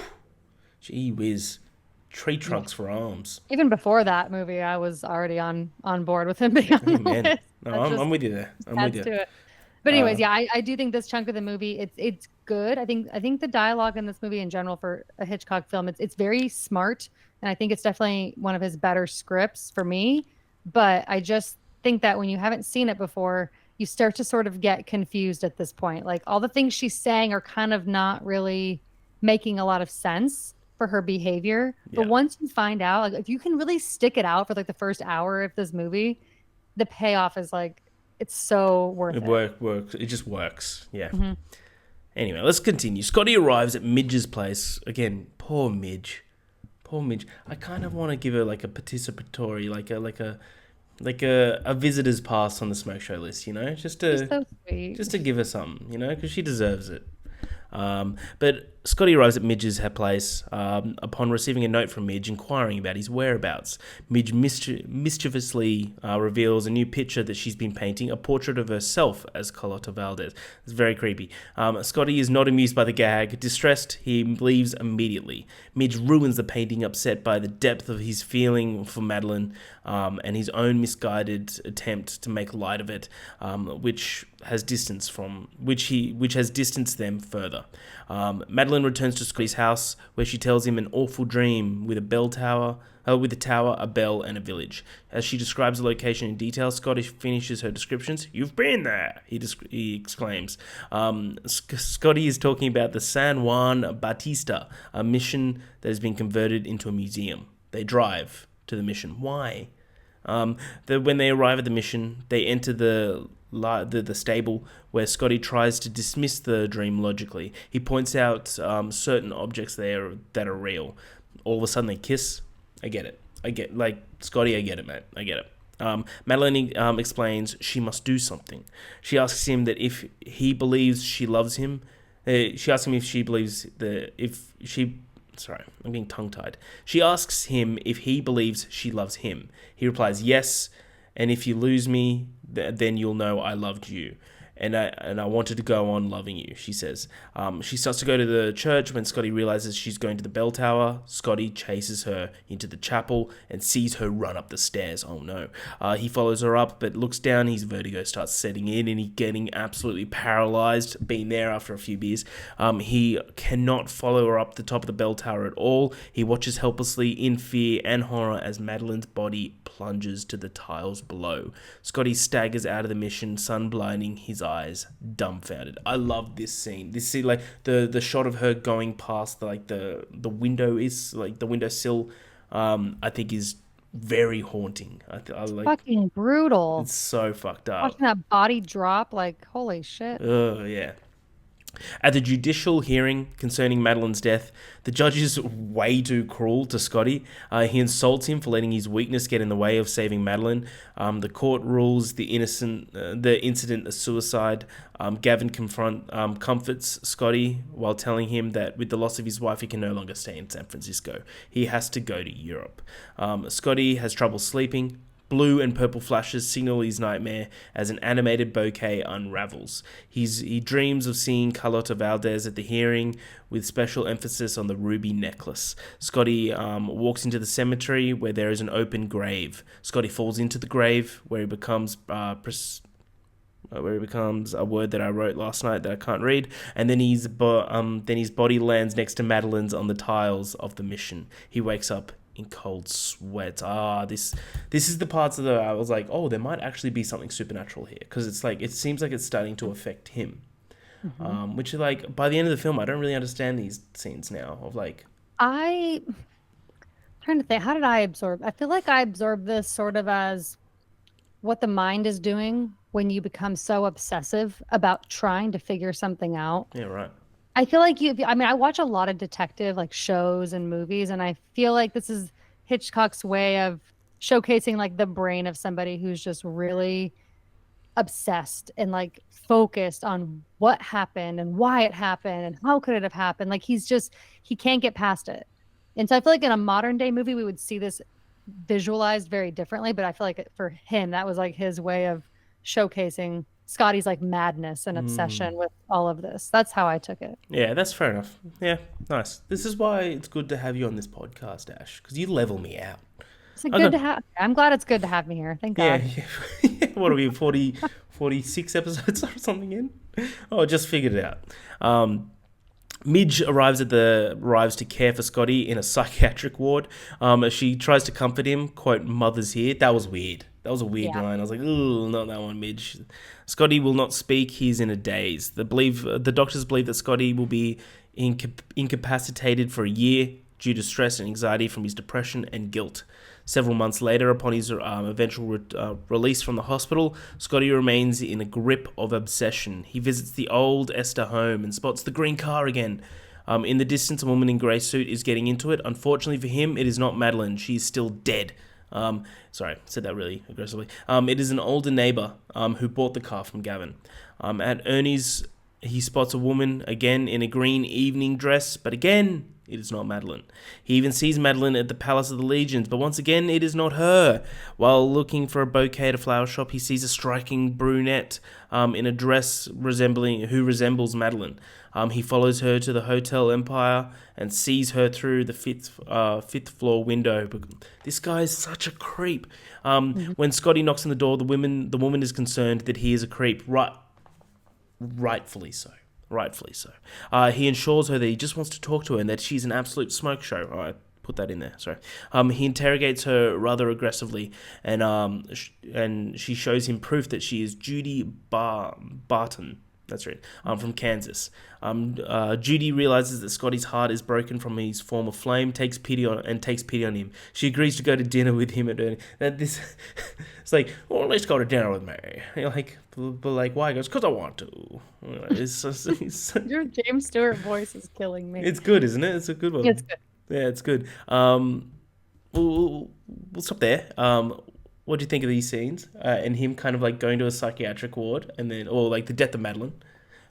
gee whiz, tree Yeah. trunks for arms. Even before that movie, I was already on board with him being on the Amen. list. No, That I'm just with you there. I'm with adds you. to it. But anyways, Uh, yeah, I do think this chunk of the movie it's good. I think the dialogue in this movie in general for a Hitchcock film, it's very smart, and I think it's definitely one of his better scripts for me. But I just think that when you haven't seen it before, you start to sort of get confused at this point. Like all the things she's saying are kind of not really making a lot of sense for her behavior. But yeah, once you find out, like if you can really stick it out for like the first hour of this movie, the payoff is like it's so worth it it. works. It just works. Yeah. Hmm. Anyway, let's continue. Scotty arrives at Midge's place again. Poor Midge. Poor Midge. I kind of want to give her like a participatory, like a visitor's pass on the smoke show list. You know, She's so sweet. just to give her something. You know, because she deserves it. But Scotty arrives at Midge's place upon receiving a note from Midge inquiring about his whereabouts. Midge mischievously reveals a new picture that she's been painting, a portrait of herself as Carlotta Valdez. It's very creepy. Scotty is not amused by the gag. Distressed, he leaves immediately. Midge ruins the painting, upset by the depth of his feeling for Madeline and his own misguided attempt to make light of it, which has distanced them further. Madeline returns to Scotty's house, where she tells him an awful dream with with a tower, a bell, and a village. As she describes the location in detail, Scotty finishes her descriptions. "You've been there," he exclaims. Scotty is talking about the San Juan Bautista, a mission that has been converted into a museum. They drive to the mission. Why? When they arrive at the mission, they enter the stable where Scotty tries to dismiss the dream logically. He points out certain objects there that are real. All of a sudden they kiss. I get it. Like, Scotty, I get it, man. I get it. Madeline explains she must do something. She asks him that if he believes she loves him. She asks him if she believes Sorry, I'm getting tongue-tied. She asks him if he believes she loves him. He replies, yes, and if you lose me, then you'll know I loved you. and I wanted to go on loving you, she says. She starts to go to the church when Scotty realizes she's going to the bell tower. Scotty chases her into the chapel and sees her run up the stairs. Oh no. He follows her up, but looks down. His vertigo starts setting in and he's getting absolutely paralyzed, being there after a few beers. He cannot follow her up the top of the bell tower at all. He watches helplessly in fear and horror as Madeline's body plunges to the tiles below. Scotty staggers out of the mission, sun blinding his eyes, dumbfounded. I love this scene. This scene, like the shot of her going past the window is like the windowsill. I think is very haunting. I like Fucking brutal. it's so fucked up. Watching that body drop, like, holy shit. Oh yeah. At the judicial hearing concerning Madeline's death, the judge is way too cruel to Scotty. He insults him for letting his weakness get in the way of saving Madeline. The court rules the incident a suicide. Gavin comforts Scotty while telling him that with the loss of his wife, he can no longer stay in San Francisco. He has to go to Europe. Scotty has trouble sleeping. Blue and purple flashes signal his nightmare as an animated bouquet unravels. He dreams of seeing Carlota Valdez at the hearing, with special emphasis on the ruby necklace. Scotty walks into the cemetery where there is an open grave. Scotty falls into the grave where he becomes a word that I wrote last night that I can't read, and then his body lands next to Madeline's on the tiles of the mission. He wakes up in cold sweat. This is the parts of I was like, oh, there might actually be something supernatural here, because it's like it seems like it's starting to affect him. Which is like by the end of the film, I don't really understand these scenes now of like. I'm trying to think, how did I absorb? I feel like I absorbed this sort of as what the mind is doing when you become so obsessive about trying to figure something out. Yeah, right. I feel like I watch a lot of detective like shows and movies, and I feel like this is Hitchcock's way of showcasing like the brain of somebody who's just really obsessed and like focused on what happened and why it happened and how could it have happened. Like he can't get past it. And so I feel like in a modern day movie, we would see this visualized very differently, but I feel like for him, that was like his way of showcasing Scotty's like madness and obsession with all of this. That's how I took it. Yeah, that's fair enough. Yeah, nice. This is why it's good to have you on this podcast, Ash, because you level me out. It's good to have. I'm glad it's good to have me here. Thank God. Yeah. What are we, 46 episodes or something in? Oh, I just figured it out. Midge arrives to care for Scotty in a psychiatric ward. As she tries to comfort him, quote, "Mother's here." That was weird. That was a weird line. I was like, ooh, not that one, Midge. Scotty will not speak. He's in a daze. The doctors believe that Scotty will be incapacitated for a year due to stress and anxiety from his depression and guilt. Several months later, upon his eventual release from the hospital, Scotty remains in a grip of obsession. He visits the old Esther home and spots the green car again. In the distance, a woman in grey suit is getting into it. Unfortunately for him, it is not Madeline. She is still dead. Sorry, I said that really aggressively. It is an older neighbour who bought the car from Gavin. At Ernie's, he spots a woman, again in a green evening dress, but again, it is not Madeline. He even sees Madeline at the Palace of the Legions, but once again, it is not her. While looking for a bouquet at a flower shop, he sees a striking brunette in a dress who resembles Madeline. He follows her to the Hotel Empire and sees her through the fifth floor window. But this guy is such a creep. When Scotty knocks on the door, the woman is concerned that he is a creep. Rightfully so. He assures her that he just wants to talk to her and that she's an absolute smoke show. Oh, I put that in there. Sorry. He interrogates her rather aggressively, and she shows him proof that she is Judy Barton. That's right. From Kansas. Judy realizes that Scotty's heart is broken from his former flame, takes pity on him. She agrees to go to dinner with him at Ernie. It's like, well, let's go to dinner with me. You're like, but like, why? He goes, because I want to. Your James Stewart voice is killing me. It's good, isn't it? It's a good one. It's good. Yeah, it's good. We'll stop there. What do you think of these scenes? And him kind of like going to a psychiatric ward, and then, or like the death of Madeline,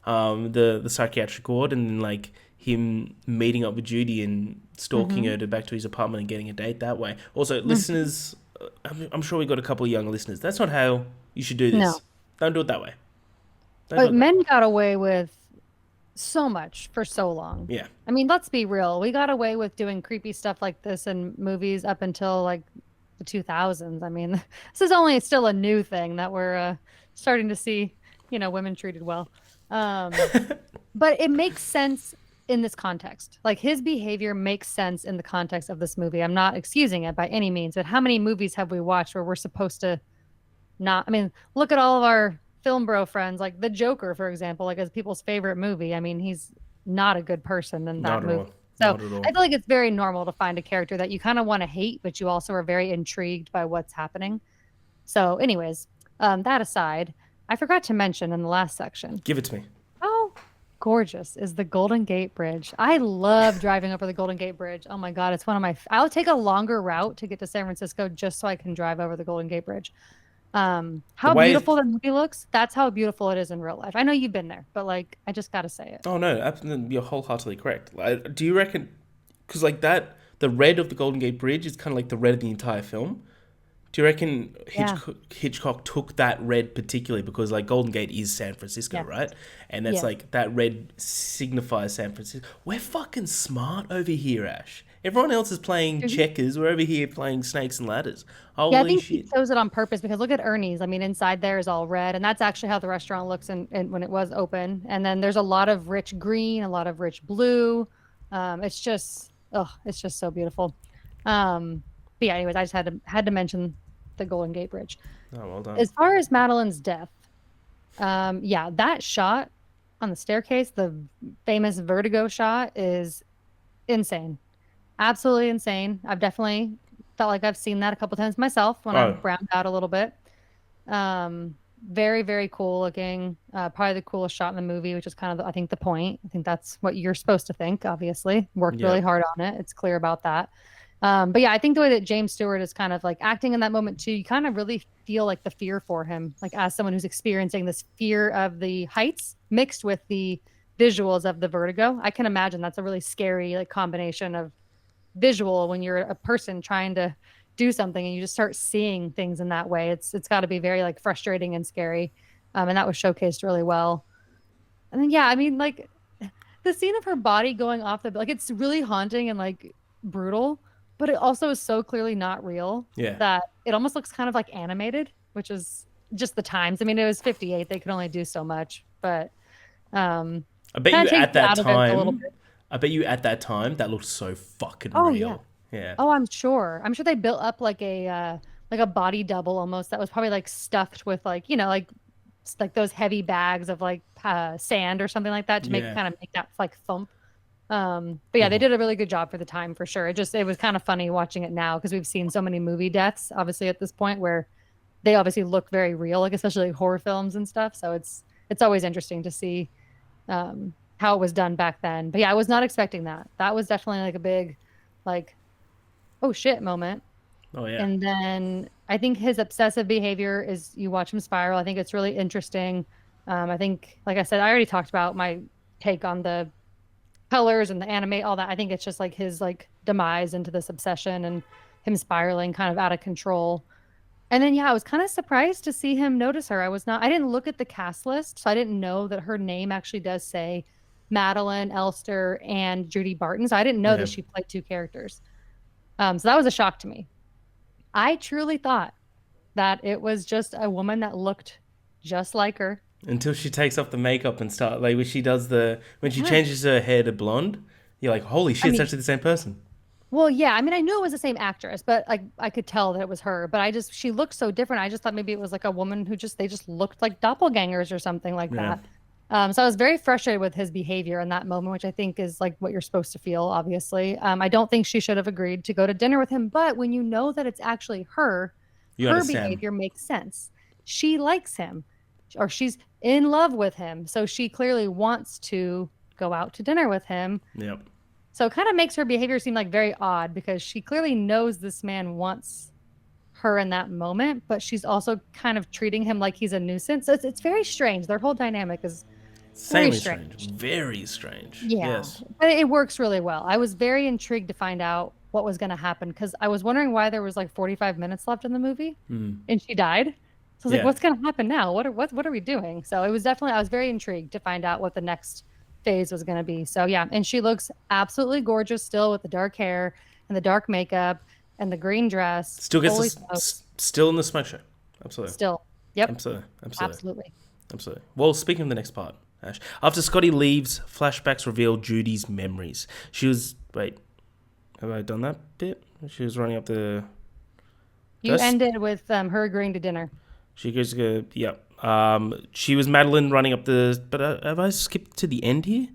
the psychiatric ward, and then like him meeting up with Judy and stalking her back to his apartment and getting a date that way. Also, listeners, I'm sure we got a couple of young listeners. That's not how you should do this. No. Don't do it that way. They But got that. men got away with so much for so long. Yeah. I mean, let's be real. We got away with doing creepy stuff like this in movies up until like the 2000s. I mean, this is only still a new thing that we're starting to see, women treated well. Um, but it makes sense in this context. Like his behavior makes sense in the context of this movie. I'm not excusing it by any means, but how many movies have we watched where we're supposed to not, I mean, look at all of our film bro friends, like the Joker, for example, like as people's favorite movie. I mean, he's not a good person in that Not at movie. all. So Not at I all. feel like it's very normal to find a character that you kind of want to hate, but you also are very intrigued by what's happening. So, anyways, that aside, I forgot to mention in the last section Give it to me. how gorgeous is the Golden Gate Bridge. I love driving over the Golden Gate Bridge. Oh my God, it's one of my, I'll take a longer route to get to San Francisco just so I can drive over the Golden Gate Bridge. The How way. beautiful the movie looks, that's how beautiful it is in real life. I know you've been there, but like, I just gotta say it. Oh no, absolutely, you're wholeheartedly correct. Like, do you reckon? Because like that, the red of the Golden Gate Bridge is kind of like the red of the entire film. Do you reckon Yeah. Hitchcock took that red particularly because like Golden Gate is San Francisco, Yes. right? And that's Yes. like that red signifies San Francisco. We're fucking smart over here, Ash. Everyone else is playing Mhm. checkers. We're over here playing snakes and ladders. Yeah, I Holy think he shit! chose it on purpose because look at Ernie's. I mean, inside there is all red, and that's actually how the restaurant looks and when it was open. And then there's a lot of rich green, a lot of rich blue. It's just, oh, it's just so beautiful. But yeah, anyways, I just had to mention the Golden Gate Bridge. Oh, well done. As far as Madeline's death, yeah, that shot on the staircase, the famous vertigo shot, is insane. Absolutely insane. I've definitely felt like I've seen that a couple times myself when I'm Oh, browned out a little bit. Very, very cool looking. Probably the coolest shot in the movie, which is kind of, I think, the point. I think that's what you're supposed to think, obviously. Worked really yep. hard on it. It's clear about that. But yeah, I think the way that James Stewart is kind of like acting in that moment too, you kind of really feel like the fear for him, like as someone who's experiencing this fear of the heights mixed with the visuals of the vertigo. I can imagine that's a really scary like combination of visual when you're a person trying to do something and you just start seeing things in that way. It's got to be very like frustrating and scary. And that was showcased really well. And then yeah, I mean like the scene of her body going off the like it's really haunting and like brutal, but it also is so clearly not real Yeah. that it almost looks kind of like animated, which is just the times. I mean, it was 58, they could only do so much, but um I bet kind you of takes at you that out of it a little time. bit. I bet you at that time that looked so fucking Oh yeah. real. Yeah. Oh, I'm sure. I'm sure they built up like a body double almost that was probably like stuffed with like, like those heavy bags of like sand or something like that to make Yeah. kind of make that like thump. But yeah, they did a really good job for the time for sure. It was kind of funny watching it now because we've seen so many movie deaths obviously at this point where they obviously look very real, like especially like horror films and stuff. So it's always interesting to see how it was done back then. But yeah, I was not expecting that. That was definitely like a big like oh shit moment. Oh yeah. And then I think his obsessive behavior is you watch him spiral. I think it's really interesting. I think, like I said, I already talked about my take on the colors and the anime, all that. I think it's just like his like demise into this obsession and him spiraling kind of out of control. And then yeah, I was kind of surprised to see him notice her. I didn't look at the cast list, so I didn't know that her name actually does say Madeline Elster and Judy Barton. So I didn't know Yeah. that she played two characters. So that was a shock to me. I truly thought that it was just a woman that looked just like her. Until she takes off the makeup and start like when she Yeah. changes her hair to blonde, you're like, holy I shit, it's mean, actually the same person. well, yeah, I mean, I knew it was the same actress, but like I could tell that it was her, but she looked so different. I just thought maybe it was like a woman they just looked like doppelgangers or something like Yeah. that. So I was very frustrated with his behavior in that moment, which I think is like what you're supposed to feel, obviously. I don't think she should have agreed to go to dinner with him, but when you know that it's actually her, You her understand. behavior makes sense. She likes him or she's in love with him. So she clearly wants to go out to dinner with him. Yep. So it kind of makes her behavior seem like very odd because she clearly knows this man wants her in that moment, but she's also kind of treating him like he's a nuisance. So it's very strange. Their whole dynamic is very Insanely strange. strange. Very strange. Yeah, Yes. but it works really well. I was very intrigued to find out what was going to happen because I was wondering why there was like 45 minutes left in the movie and she died. So I was like, Yeah. what's going to happen now? What are we doing? So it was definitely, I was very intrigued to find out what the next phase was going to be. So yeah, and she looks absolutely gorgeous still with the dark hair and the dark makeup and the green dress. Still gets Holy us smokes. still in the smoke show. Absolutely. Still. Yep. Absolutely. Absolutely. Absolutely. Absolutely. Well, speaking of the next part, Ash, after Scotty leaves, flashbacks reveal Judy's memories. She was wait, have I done that bit? She was running up the. You Dust. ended with her agreeing to dinner. She goes to go. Yeah. She was Madeline running up the. But have I skipped to the end here?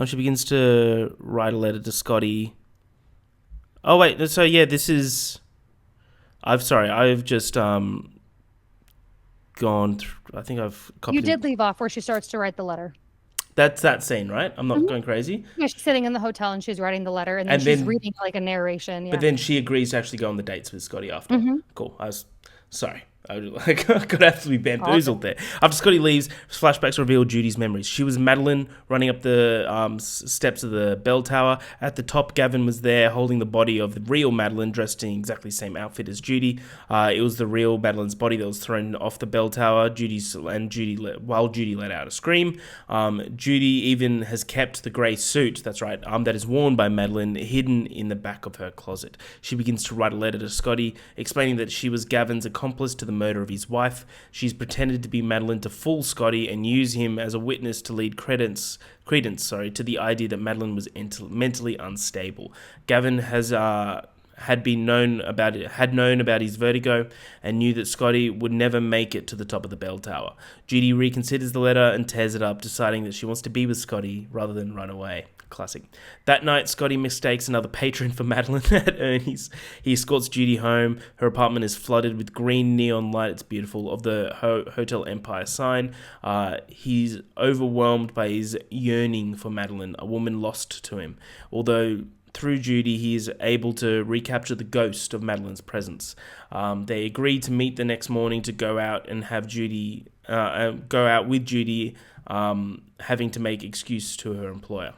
She begins to write a letter to Scotty. Oh wait. So yeah, this is. I've just gone through. I think I've copied. You did leave off where she starts to write the letter. That's that scene, right? I'm not going crazy. Yeah, she's sitting in the hotel and she's writing the letter, and then And she's then- reading like a narration. Yeah. But then she agrees to actually go on the dates with Scotty after. Cool. I was sorry. I was like, I could absolutely bamboozled there. After Scotty leaves, flashbacks reveal Judy's memories. She was Madeline running up the steps of the bell tower. At the top, Gavin was there holding the body of the real Madeline, dressed in exactly the same outfit as Judy. It was the real Madeline's body that was thrown off the bell tower. While Judy let out a scream. Judy even has kept the grey suit, that's right, that is worn by Madeline, hidden in the back of her closet. She begins to write a letter to Scotty, explaining that she was Gavin's accomplice to the murder of his wife. She's pretended to be Madeline to fool Scotty and use him as a witness to lead credence to the idea that Madeline was mentally unstable. Gavin had known about his vertigo and knew that Scotty would never make it to the top of the bell tower. Judy reconsiders the letter and tears it up, deciding that she wants to be with Scotty rather than run away. Classic. That night, Scotty mistakes another patron for Madeline at Ernie's. He escorts Judy home. Her apartment is flooded with green neon light. It's beautiful. Of the Hotel Empire sign. He's overwhelmed by his yearning for Madeline, a woman lost to him. Although through Judy, he is able to recapture the ghost of Madeline's presence. They agree to meet the next morning to go out and have Judy go out with Judy, having to make excuse to her employer.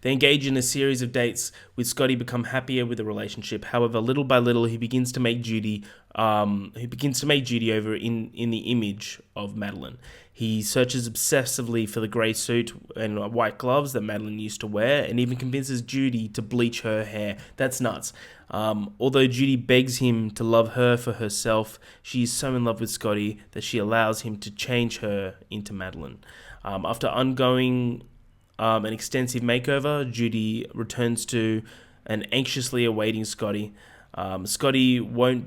They engage in a series of dates, with Scotty become happier with the relationship. However, little by little, he begins to make Judy over in the image of Madeline. He searches obsessively for the grey suit and white gloves that Madeline used to wear, and even convinces Judy to bleach her hair. That's nuts. Although Judy begs him to love her for herself, she is so in love with Scotty that she allows him to change her into Madeline. After undergoing an extensive makeover, Judy returns to an anxiously awaiting Scotty. Scotty won't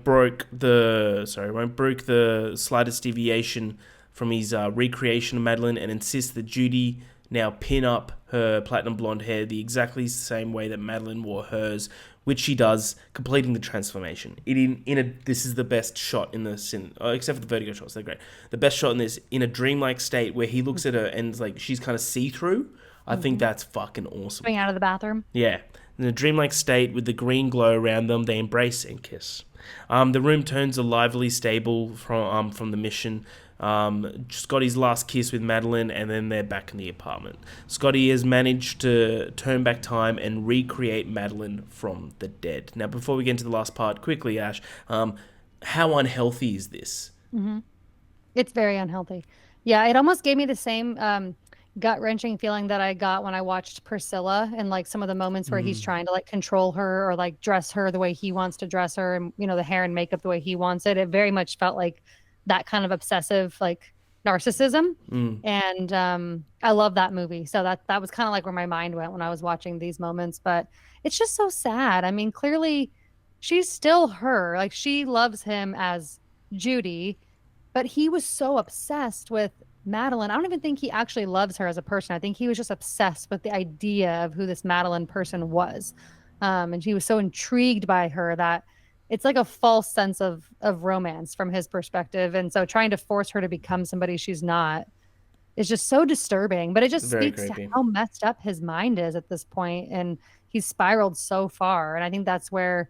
broke the slightest deviation from his recreation of Madeline, and insists that Judy now pin up her platinum blonde hair the exactly same way that Madeline wore hers, which she does, completing the transformation. This is the best shot in the scene, except for the Vertigo shots, they're great. The best shot in this, in a dreamlike state where he looks at her and it's like she's kind of see-through. I think that's fucking awesome. Coming out of the bathroom. Yeah. In a dreamlike state with the green glow around them, they embrace and kiss. The room turns a lively stable from the mission. Scotty's last kiss with Madeline, and then they're back in the apartment. Scotty has managed to turn back time and recreate Madeline from the dead. Now, before we get into the last part, quickly, Ash, how unhealthy is this? It's very unhealthy. Yeah, it almost gave me the same gut-wrenching feeling that I got when I watched Priscilla, and like some of the moments where he's trying to like control her or like dress her the way he wants to dress her, and the hair and makeup the way he wants it. It very much felt like that kind of obsessive like narcissism. And I love that movie. So that was kind of like where my mind went when I was watching these moments. But it's just so sad. I mean, clearly she's still her. Like, she loves him as Judy, but he was so obsessed with Madeline. I don't even think he actually loves her as a person. I think he was just obsessed with the idea of who this Madeline person was. And he was so intrigued by her that it's like a false sense of romance from his perspective. And so trying to force her to become somebody she's not is just so disturbing. But it just Very speaks creepy. to how messed up his mind is at this point. And he's spiraled so far. And I think that's where,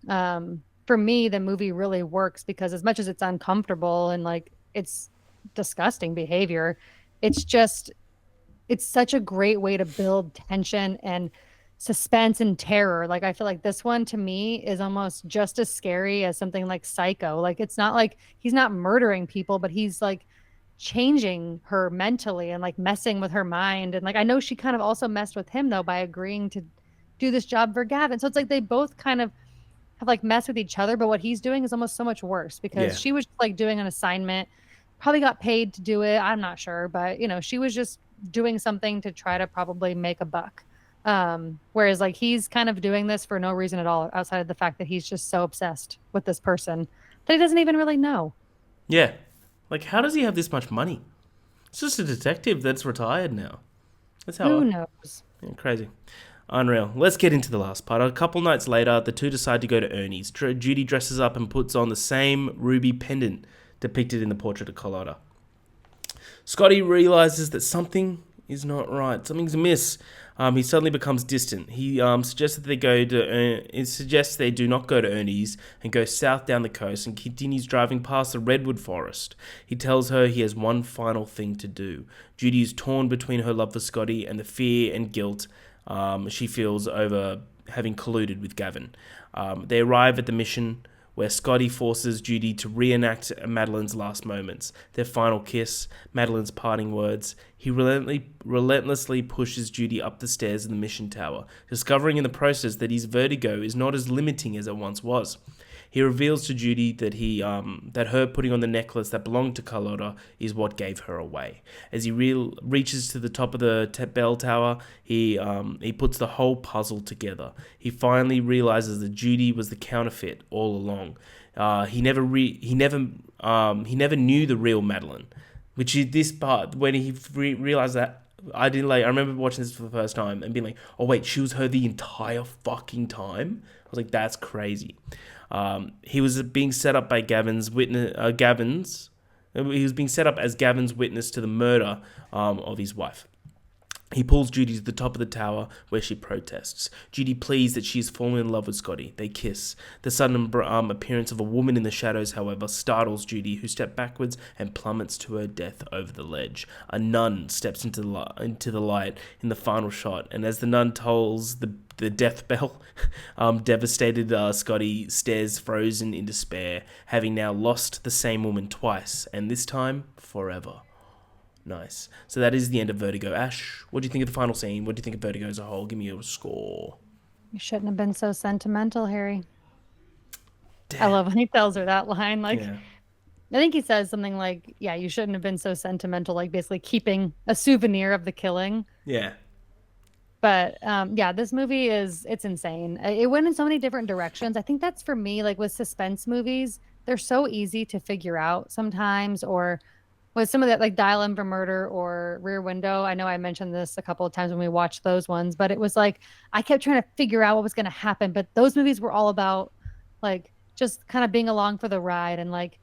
for me, the movie really works, because as much as it's uncomfortable and like it's disgusting behavior, it's such a great way to build tension and suspense and terror. Like I feel like this one to me is almost just as scary as something like Psycho. Like it's not like he's not murdering people, but he's like changing her mentally and like messing with her mind. And like I know she kind of also messed with him though by agreeing to do this job for Gavin. So it's like they both kind of have like messed with each other, but what he's doing is almost so much worse because Yeah. she was like doing an assignment, probably got paid to do it. I'm not sure, but she was just doing something to try to probably make a buck. Whereas like he's kind of doing this for no reason at all, outside of the fact that he's just so obsessed with this person that he doesn't even really know. Yeah. Like, how does he have this much money? It's just a detective that's retired now. That's how Who knows? yeah, crazy. Unreal. Let's get into the last part. A couple nights later, the two decide to go to Ernie's. Judy dresses up and puts on the same ruby pendant depicted in the portrait of Carlotta. Scotty realizes that something is not right. Something's amiss. He suddenly becomes distant. He suggests that they go to. It suggests they do not go to Ernie's and go south down the coast and continues driving past the redwood forest. He tells her he has one final thing to do. Judy is torn between her love for Scotty and the fear and guilt she feels over having colluded with Gavin. They arrive at the mission where Scotty forces Judy to reenact Madeline's last moments, their final kiss, Madeline's parting words. He relentlessly pushes Judy up the stairs in the mission tower, discovering in the process that his vertigo is not as limiting as it once was. He reveals to Judy that her putting on the necklace that belonged to Carlotta is what gave her away. As he reaches to the top of the bell tower, he puts the whole puzzle together. He finally realizes that Judy was the counterfeit all along. He never knew the real Madeline, which is this part when he realized that. I remember watching this for the first time and being like, "Oh wait, she was her the entire fucking time." I was like, "That's crazy." He was being set up by Gavin's witness. He was being set up as Gavin's witness to the murder of his wife. He pulls Judy to the top of the tower where she protests. Judy pleads that she has fallen in love with Scotty. They kiss. The sudden appearance of a woman in the shadows, however, startles Judy, who steps backwards and plummets to her death over the ledge. A nun steps into the light in the final shot, and as the nun tolls the death bell, devastated Scotty stares frozen in despair, having now lost the same woman twice, and this time forever. Nice. So that is the end of Vertigo. Ash, what do you think of the final scene? What do you think of Vertigo as a whole? Give me a score. You shouldn't have been so sentimental, Harry. I Damn. love when he tells her that line. Like, Yeah. I think he says something like, yeah, you shouldn't have been so sentimental, like basically keeping a souvenir of the killing. Yeah. But yeah, this movie it's insane. It went in so many different directions. I think that's for me, like with suspense movies, they're so easy to figure out sometimes, or with some of that like Dial M for Murder or Rear Window. I know I mentioned this a couple of times when we watched those ones, but it was like I kept trying to figure out what was going to happen. But those movies were all about like just kind of being along for the ride and like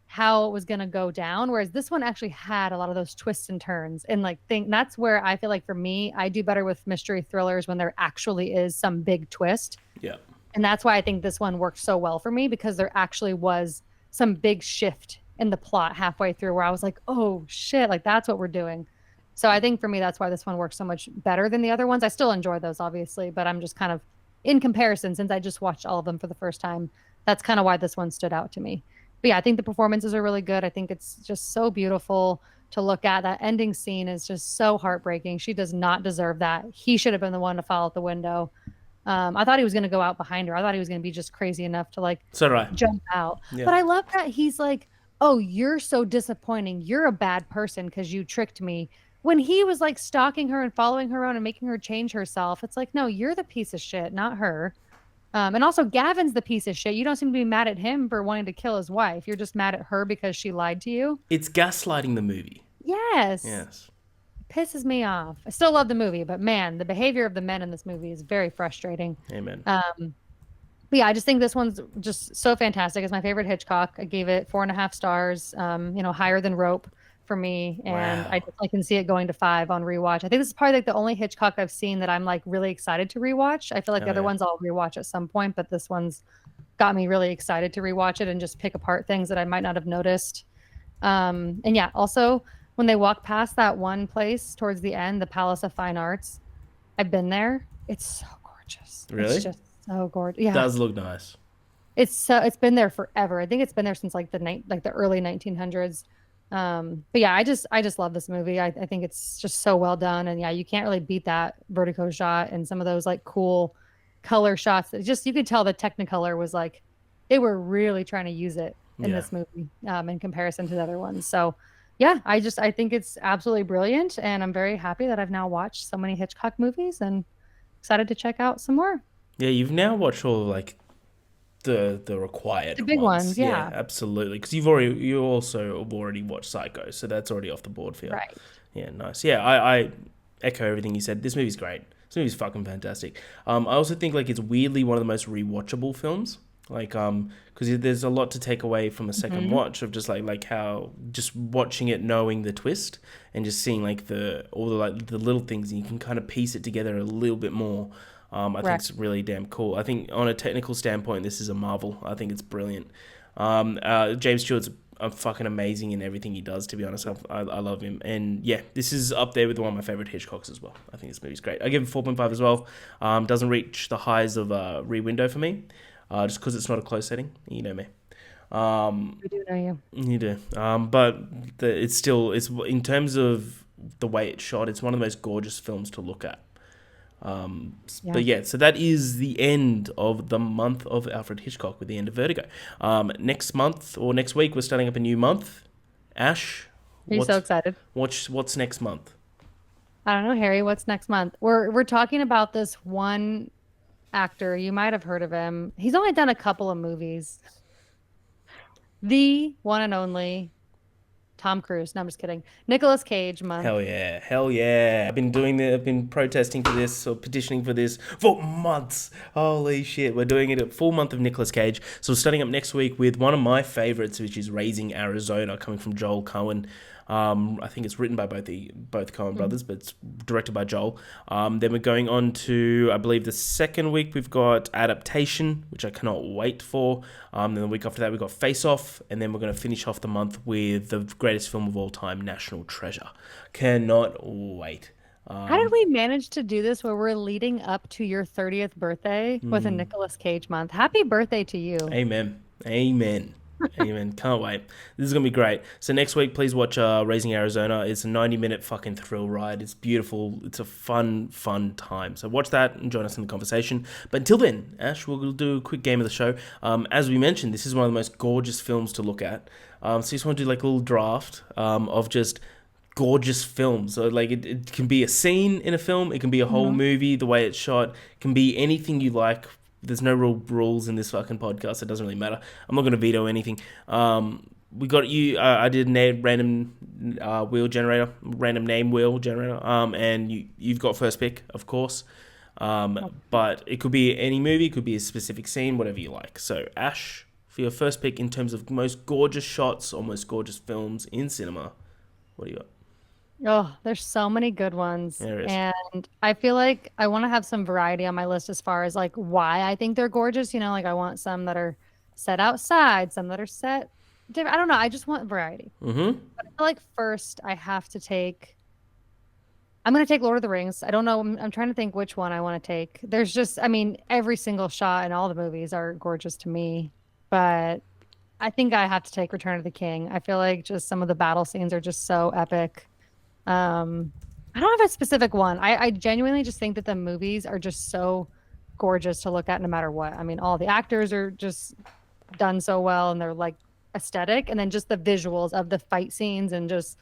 how it was going to go down. Whereas this one actually had a lot of those twists and turns. And like think that's where I feel like for me, I do better with mystery thrillers when there actually is some big twist. Yeah. And that's why I think this one worked so well for me, because there actually was some big shift in the plot halfway through where I was like, oh shit, like that's what we're doing. So I think for me, that's why this one works so much better than the other ones. I still enjoy those, obviously, but I'm just kind of in comparison, since I just watched all of them for the first time, that's kind of why this one stood out to me. But yeah, I think the performances are really good. I think it's just so beautiful to look at. That ending scene is just so heartbreaking. She does not deserve that. He should have been the one to fall out the window. I thought he was going to go out behind her. I thought he was going to be just crazy enough to like So right. jump out. Yeah. But I love that he's like, oh, you're so disappointing. You're a bad person because you tricked me. When he was like stalking her and following her around and making her change herself, it's like, no, you're the piece of shit, not her. And also, Gavin's the piece of shit. You don't seem to be mad at him for wanting to kill his wife. You're just mad at her because she lied to you. It's gaslighting the movie. Yes. Yes. Pisses me off. I still love the movie, but man, the behavior of the men in this movie is very frustrating. Amen. But yeah, I just think this one's just so fantastic. It's my favorite Hitchcock. I gave it 4.5 stars, higher than Rope for me. And Wow. I definitely can see it going to 5 on rewatch. I think this is probably like the only Hitchcock I've seen that I'm like really excited to rewatch. I feel like Oh, the other yeah. ones I'll rewatch at some point, but this one's got me really excited to rewatch it and just pick apart things that I might not have noticed. And yeah, also when they walk past that one place towards the end, the Palace of Fine Arts, I've been there. It's so gorgeous. It's Really? just so gorgeous. Yeah. Does look nice. It's been there forever. I think it's been there since like the early 1900s. But yeah, I just love this movie. I think it's just so well done. And yeah, you can't really beat that vertigo shot and some of those like cool color shots. It just you could tell the Technicolor was like they were really trying to use it in Yeah. this movie in comparison to the other ones. So yeah, I think it's absolutely brilliant, and I'm very happy that I've now watched so many Hitchcock movies and excited to check out some more. Yeah, you've now watched all like the required The big ones. ones, Yeah, yeah. absolutely. Because you also have already watched Psycho, so that's already off the board for you. Right. Yeah, nice. Yeah, I echo everything you said. This movie's great. This movie's fucking fantastic. I also think like it's weirdly one of the most rewatchable films. Like because there's a lot to take away from a second Hmm. watch of just like how just watching it, knowing the twist, and just seeing like the all the like the little things, and you can kind of piece it together a little bit more. I think Right. it's really damn cool. I think on a technical standpoint, this is a marvel. I think it's brilliant. James Stewart's fucking amazing in everything he does. To be honest, I love him, and yeah, this is up there with one of my favorite Hitchcocks as well. I think this movie's great. I give it 4.5 as well. Doesn't reach the highs of Rear Window for me, just because it's not a close setting. You know me. I do know you. You do. But it's in terms of the way it's shot, it's one of the most gorgeous films to look at. Yeah. But yeah, so that is the end of the month of Alfred Hitchcock with the end of Vertigo. Next month or next week, we're starting up a new month. Ash, Are you so what's excited? what's next month? I don't know, Harry. What's next month? We're talking about this one actor. You might have heard of him. He's only done a couple of movies. The one and only Tom Cruise. No, I'm just kidding. Nicolas Cage month. Hell yeah, hell yeah! I've been protesting for this or petitioning for this for months. Holy shit, we're doing it a full month of Nicolas Cage. So we're starting up next week with one of my favorites, which is Raising Arizona, coming from Joel Cohen. I think it's written by both Coen Mhm. brothers, but it's directed by Joel. Then we're going on to, I believe, the second week we've got Adaptation, which I cannot wait for. Then the week after that we've got Face Off, and then we're going to finish off the month with the greatest film of all time, National Treasure. Cannot wait. How did we manage to do this where we're leading up to your 30th birthday with a Nicolas Cage month? Happy birthday to you. Amen. Amen. Amen. Can't wait. This is going to be great. So next week, please watch Raising Arizona. It's a 90-minute fucking thrill ride. It's beautiful. It's a fun, fun time. So watch that and join us in the conversation. But until then, Ash, we'll do a quick game of the show. As we mentioned, this is one of the most gorgeous films to look at. So you just want to do like a little draft of just gorgeous films. So like it can be a scene in a film. It can be a whole Mhm. movie, the way it's shot. It can be anything you like. There's no real rules in this fucking podcast. It doesn't really matter. I'm not going to veto anything. We got you. I did a random random name wheel generator. And you've got first pick, of course. But it could be any movie. It could be a specific scene, whatever you like. So Ash, for your first pick in terms of most gorgeous shots or most gorgeous films in cinema, what do you got? Oh, there's so many good ones. There is. And I feel like I want to have some variety on my list as far as like why I think they're gorgeous. Like I want some that are set outside, some that are set different. I don't know. I just want variety. Mm-hmm. But I feel like first I'm going to take Lord of the Rings. I don't know. I'm trying to think which one I want to take. There's just, I mean, every single shot in all the movies are gorgeous to me. But I think I have to take Return of the King. I feel like just some of the battle scenes are just so epic. Um, I don't have a specific one. I genuinely just think that the movies are just so gorgeous to look at no matter what. I mean, all the actors are just done so well and they're like aesthetic, and then just the visuals of the fight scenes and just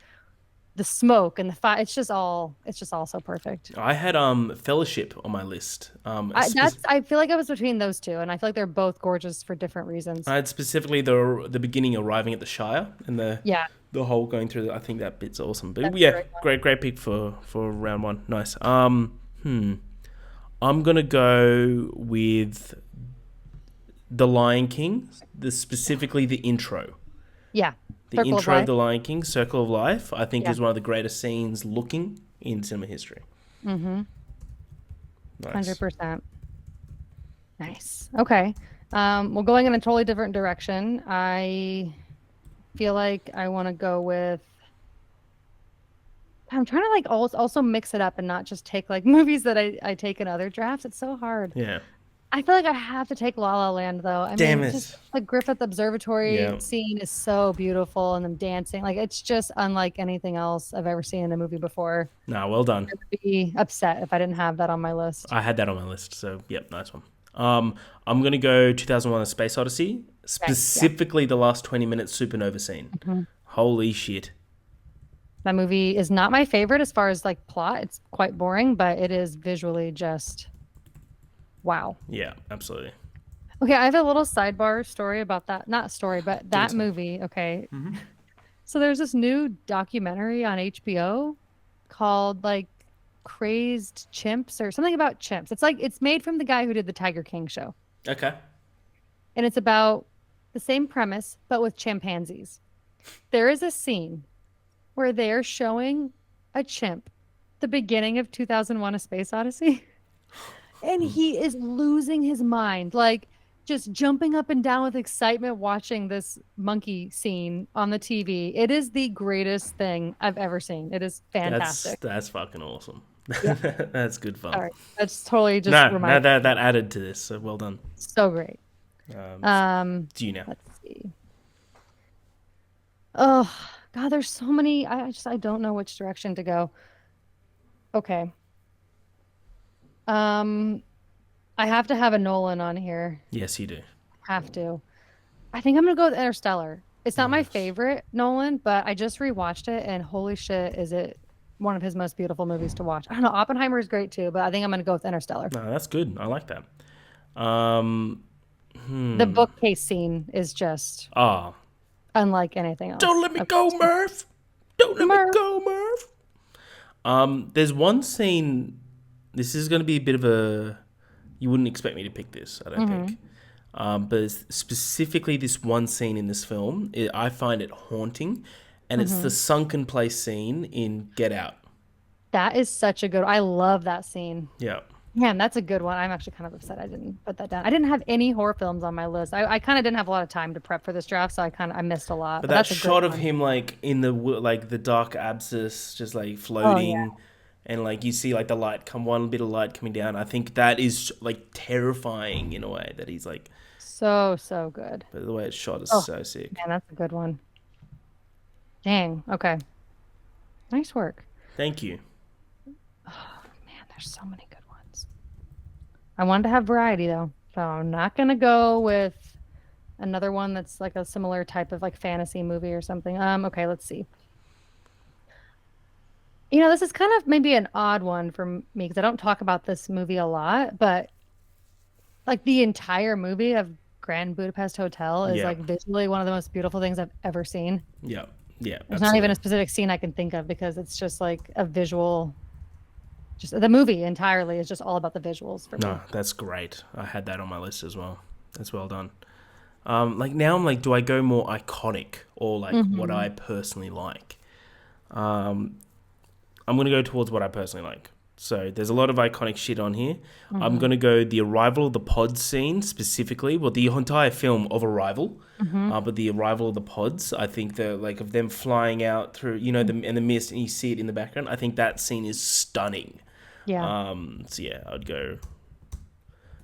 the smoke and the fire. It's just all so perfect. I had Fellowship on my list. I feel like I was between those two, and I feel like they're both gorgeous for different reasons. I had specifically the beginning arriving at the Shire and Yeah, the whole going through. I think that bit's awesome. But that's a yeah, great one. great pick for round one. Nice. I'm gonna go with The Lion King. Specifically the intro. Yeah, The Circle of intro of Life. The Lion King, Circle of Life, I think Yeah. is one of the greatest scenes looking in cinema history. Mm-hmm. Nice. 100%. Nice. Okay. Well, going in a totally different direction, I feel like I want to go with I'm trying to like also mix it up and not just take like movies that I take in other drafts. It's so hard. Yeah. I feel like I have to take La La Land though. I Damn mean, just it. the Griffith Observatory Yeah. scene is so beautiful and them dancing. Like it's just unlike anything else I've ever seen in a movie before. Nah, well done. I would be upset if I didn't have that on my list. I had that on my list, so yep, nice one. I'm gonna go 2001: A Space Odyssey, Okay, yeah. specifically the last 20 minutes supernova scene. Mhm. Holy shit! That movie is not my favorite as far as like plot. It's quite boring, but it is visually just wow. Yeah, absolutely. Okay, I have a little sidebar story about that. Not story, but Do it. that movie. Okay. Mm-hmm. So there's this new documentary on HBO called like Crazed Chimps or something about chimps. It's like it's made from the guy who did the Tiger King show. Okay. And it's about the same premise, but with chimpanzees. There is a scene where they're showing a chimp the beginning of 2001: A Space Odyssey. And he is losing his mind, like just jumping up and down with excitement watching this monkey scene on the TV. It is the greatest thing I've ever seen. It is fantastic. That's fucking awesome. Yeah. That's good fun. Sorry. That's totally just No, reminded that added to this, so well done. so great. Do you now? Let's see. Oh God, there's so many. I don't know which direction to go. Okay. Um, I have to have a Nolan on here. Yes, you do. Have to. I think I'm gonna go with Interstellar. It's not my Nice. favorite Nolan, but I just rewatched it and holy shit, is it one of his most beautiful movies to watch. I don't know, Oppenheimer is great too, but I think I'm gonna go with Interstellar. No, that's good. I like that. Um, The bookcase scene is just ah, unlike anything else. don't let me go, Murph. Don't let me Murph. go, Murph. There's one scene. This is going to be a bit of a. You wouldn't expect me to pick this, I don't think. But it's specifically this one scene in this film, I find it haunting, and it's the sunken place scene in Get Out. That is such a good. I love that scene. Yeah. Man, that's a good one. I'm actually kind of upset I didn't put that down. I didn't have any horror films on my list. I kind of didn't have a lot of time to prep for this draft, so I missed a lot. But But that that's a shot great of one. him like in the like the dark abscess, just like Oh yeah, floating, and like you see like the light come, one bit of light coming down. I think that is like terrifying in a way that he's like. so good. But the way it's shot is Oh so sick. man, that's a good one. Dang. Okay. Nice work. Thank you. Man, there's so many good ones. I wanted to have variety though, so I'm not gonna go with another one that's like a similar type of like fantasy movie or something. Okay, let's see. You know, this is kind of maybe an odd one for me because I don't talk about this movie a lot, but like the entire movie of Grand Budapest Hotel is Yeah. like visually one of the most beautiful things I've ever seen. Yeah. Yeah. There's not even a specific scene I can think of because it's just like a visual. Just the movie entirely is just all about the visuals for me. No, that's great. I had that on my list as well. That's well done. Like now I'm like, do I go more iconic or like what I personally like? I'm gonna go towards what I personally like. So there's a lot of iconic shit on here. I'm gonna go the Arrival of the Pods scene specifically. Well, the entire film of Arrival, but the Arrival of the Pods. I think the like of them flying out through, in the mist, and you see it in the background. I think that scene is stunning. Yeah, So yeah, I'd go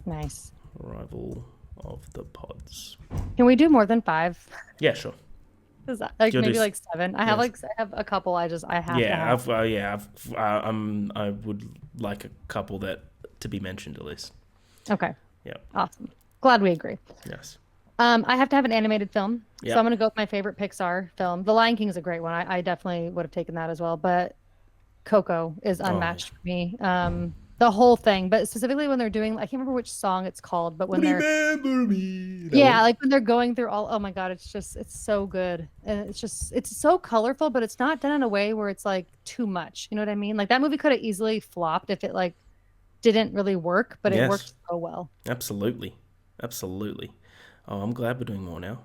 nice. Arrival of the Pods. Can we do more than five? Yeah, sure. Is that like You'll maybe do like seven? I have a couple. I have to have. I would like a couple that to be mentioned at least. Okay, Yeah. awesome. Glad we agree. Yes. I have to have an animated film, Yeah. so I'm gonna go with my favorite Pixar film. The Lion King is a great one. I definitely would have taken that as well, but Coco is unmatched for me. The whole thing, but specifically when they're doing, I can't remember which song it's called, but when they're, Remember me. yeah, like when they're going through all, oh my God, it's so good. And it's so colorful, but it's not done in a way where it's like too much. You know what I mean? Like that movie could have easily flopped if it like didn't really work, but it worked so well. Absolutely. Absolutely. Oh, I'm glad we're doing more now.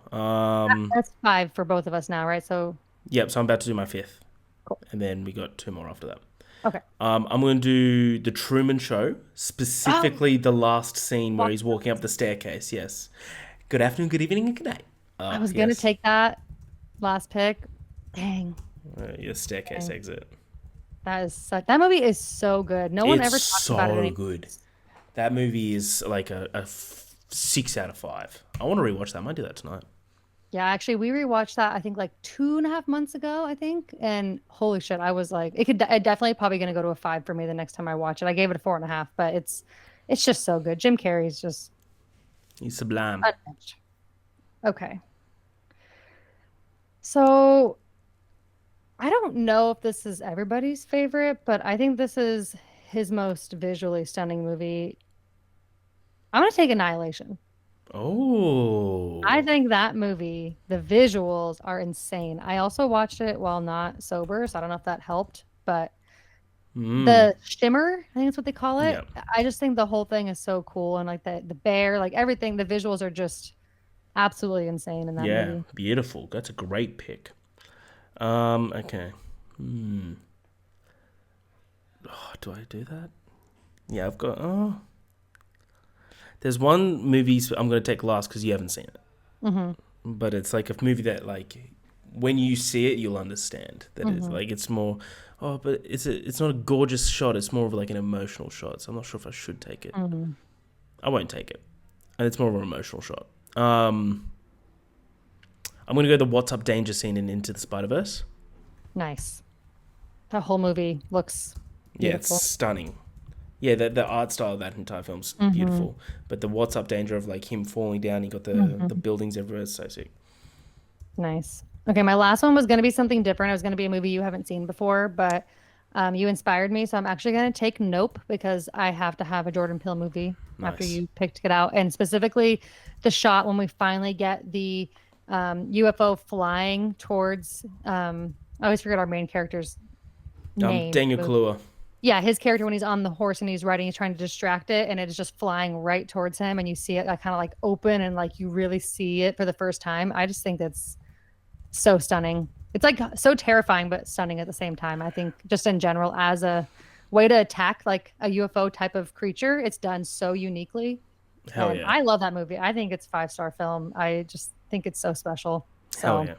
That's five for both of us now, right? So, Yep, so I'm about to do my fifth. cool. And then we got two more after that. Okay. I'm going to do The Truman Show, specifically the last scene where he's walking up the staircase. Yes. Good afternoon, good evening, and good night. I was going to take that last pick. Dang. Your staircase exit. that movie is so good. No one It's ever talks about it so anymore. good. That movie is like a 6 out of 5. I want to rewatch that. I might do that tonight. Yeah, actually, we rewatched that I think like 2.5 months ago, I think, and holy shit, I was like, it definitely probably gonna go to a 5 for me the next time I watch it. I gave it a 4.5, but it's just so good. Jim Carrey's just He's sublime. unmatched. Okay, so I don't know if this is everybody's favorite, but I think this is his most visually stunning movie. I'm gonna take Annihilation. I Oh. think that movie, the visuals are insane. I also watched it while not sober, so I don't know if that helped, but Mm. the shimmer, I think that's what they call Yeah. it. I just think the whole thing is so cool and like the bear, like everything, the visuals are just absolutely insane in that Yeah. movie. Beautiful. That's a great pick. Okay. Hmm. Oh, do I do that? Yeah, I've got. Oh, there's one movie I'm gonna take last because you haven't seen it, Hmm. but it's like a movie that like when you see it you'll understand that it's Hmm. like it's more. Oh, but it's not a gorgeous shot. It's more of like an emotional shot. So I'm not sure if I should take it. Hmm. I won't take it, and it's more of an emotional shot. Um, I'm gonna go the "What's Up Danger" scene in Into the Spider Verse. Nice. The whole movie looks Yeah, it's beautiful. stunning. Yeah, the art style of that entire film's Hmm. beautiful. But the "What's Up Danger" of like him falling down, you got the Hmm. buildings everywhere. It's so sick. Nice. Okay, my last one was going to be something different. It was going to be a movie you haven't seen before, but you inspired me. So I'm actually going to take Nope because I have to have a Jordan Peele movie after Nice. you picked it out. And specifically the shot when we finally get the UFO flying towards, I always forget our main character's name. Daniel Kaluuya. Yeah, his character when he's on the horse and he's riding, he's trying to distract it, and it is just flying right towards him, and you see it like kind of like open and like you really see it for the first time. I just think that's so stunning. It's like so terrifying, but stunning at the same time. I think just in general, as a way to attack like a UFO type of creature, it's done so uniquely. Hell And yeah. I love that movie. I think it's 5-star film. I just think it's so special. Hell So,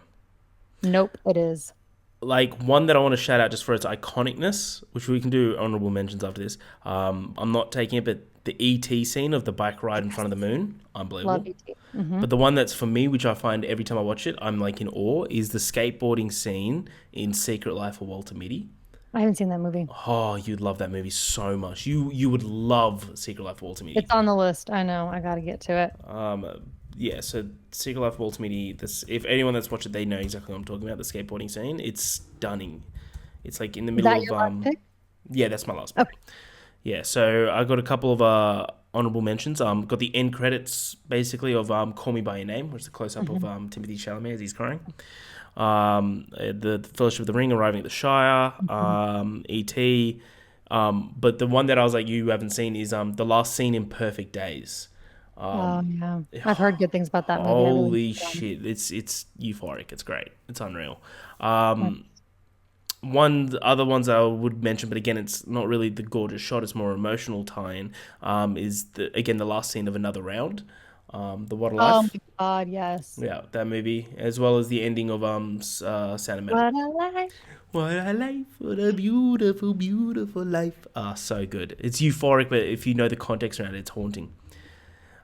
yeah. nope, it is. Like one that I want to shout out just for its iconicness, which we can do honorable mentions after this. I'm not taking it, but the ET scene of the bike ride in Yes. front of the moon, Love unbelievable. ET. Hmm. But the one that's for me, which I find every time I watch it, I'm like in awe, is the skateboarding scene in Secret Life of Walter Mitty. I haven't seen that movie. Oh, you'd love that movie so much. You would love Secret Life of Walter Mitty. It's on the list. I know. I got to get to it. Um, yeah, so Secret Life of Walter Mitty. This, if anyone that's watched it, they know exactly what I'm talking about. The skateboarding scene, it's stunning. It's like in the Is middle that of your last pick? yeah, that's my last pick. Okay. Yeah, so I got a couple of honorable mentions. Got the end credits basically of Call Me by Your Name, which is a close up of Hmm. Timothy Chalamet as he's crying. The Fellowship of the Ring, arriving at the Shire, Hmm. E.T. But the one that I was like, you haven't seen is the last scene in Perfect Days. Oh, yeah. I've heard good things about that movie. I really Holy enjoyed it. shit! It's euphoric. It's great. It's unreal. Nice. One other ones I would mention, but again, it's not really the gorgeous shot. It's more emotional tie-in. Is the last scene of Another Round, the What a Oh Life. my God, yes. Yeah, that movie, as well as the ending of Sound of Metal. What a life. What a life! What a beautiful, beautiful life. Ah, so good. It's euphoric, but if you know the context around it, it's haunting.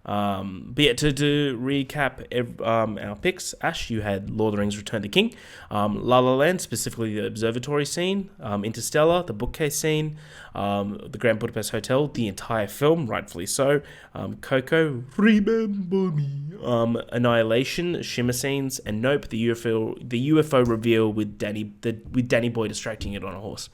But yeah, to recap our picks, Ash, you had Lord of the Rings: Return of the King, La La Land, specifically the observatory scene, Interstellar, the bookcase scene, the Grand Budapest Hotel, the entire film, rightfully so, Coco, Remember Me, Annihilation, Shimmer scenes, and Nope, the UFO reveal with Danny Boy distracting it on a horse.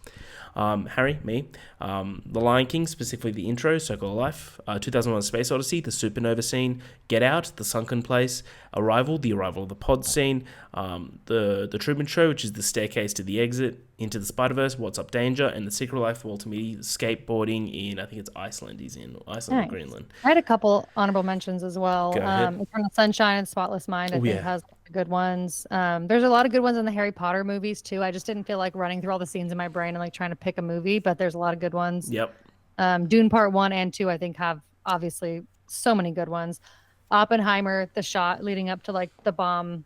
Harry, me, The Lion King, specifically the intro, Circle of Life, 2001: Space Odyssey, the supernova scene, Get Out, the sunken place, the arrival of the pod scene, the Truman Show, which is the staircase to the exit, Into the Spider-Verse, What's Up Danger, and The Secret Life of Walter Mitty, skateboarding in, I think it's Iceland, he's in Iceland or Nice. Greenland. I had a couple honorable mentions as well. Go ahead. Eternal Sunshine and Spotless Mind, I Oh think, yeah. has good ones. There's a lot of good ones in the Harry Potter movies too. I just didn't feel like running through all the scenes in my brain and like trying to pick a movie, but there's a lot of good ones. Yep. Dune Part 1 and 2, I think, have obviously so many good ones. Oppenheimer, the shot leading up to like the bomb,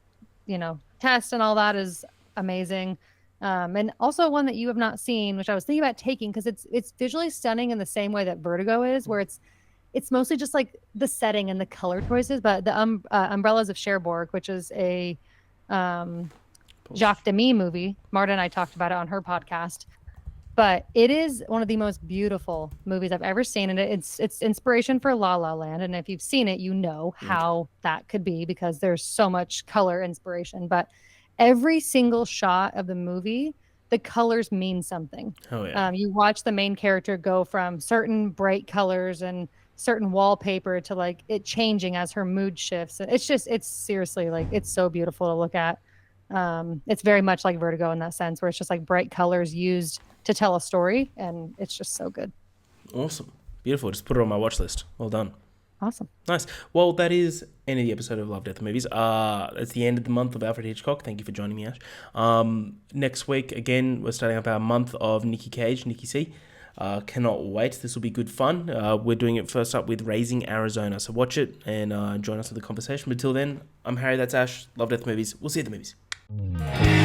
test and all that is amazing. And also one that you have not seen, which I was thinking about taking because it's visually stunning in the same way that Vertigo is, where it's mostly just like the setting and the color choices. But the Umbrellas of Cherbourg, which is a Jacques Demy movie. Marta and I talked about it on her podcast. But it is one of the most beautiful movies I've ever seen, and it's inspiration for La La Land. And if you've seen it, you know how that could be because there's so much color inspiration. But every single shot of the movie, the colors mean something. Oh yeah. You watch the main character go from certain bright colors and certain wallpaper to like it changing as her mood shifts. It's seriously like it's so beautiful to look at. It's very much like Vertigo in that sense, where it's just like bright colors used to tell a story, and it's just so good. Awesome. Beautiful. Just put it on my watch list. Well done. Awesome. Nice. Well, that is end of the episode of Love, Death, and Movies. It's the end of the month of Alfred Hitchcock. Thank you for joining me, Ash. Next week, again, we're starting up our month of Nicky Cage, Nicky C. Cannot wait. This will be good fun. We're doing it first up with Raising Arizona. So watch it and join us for the conversation. But until then, I'm Harry, that's Ash. Love, Death, Movies. We'll see you at the movies.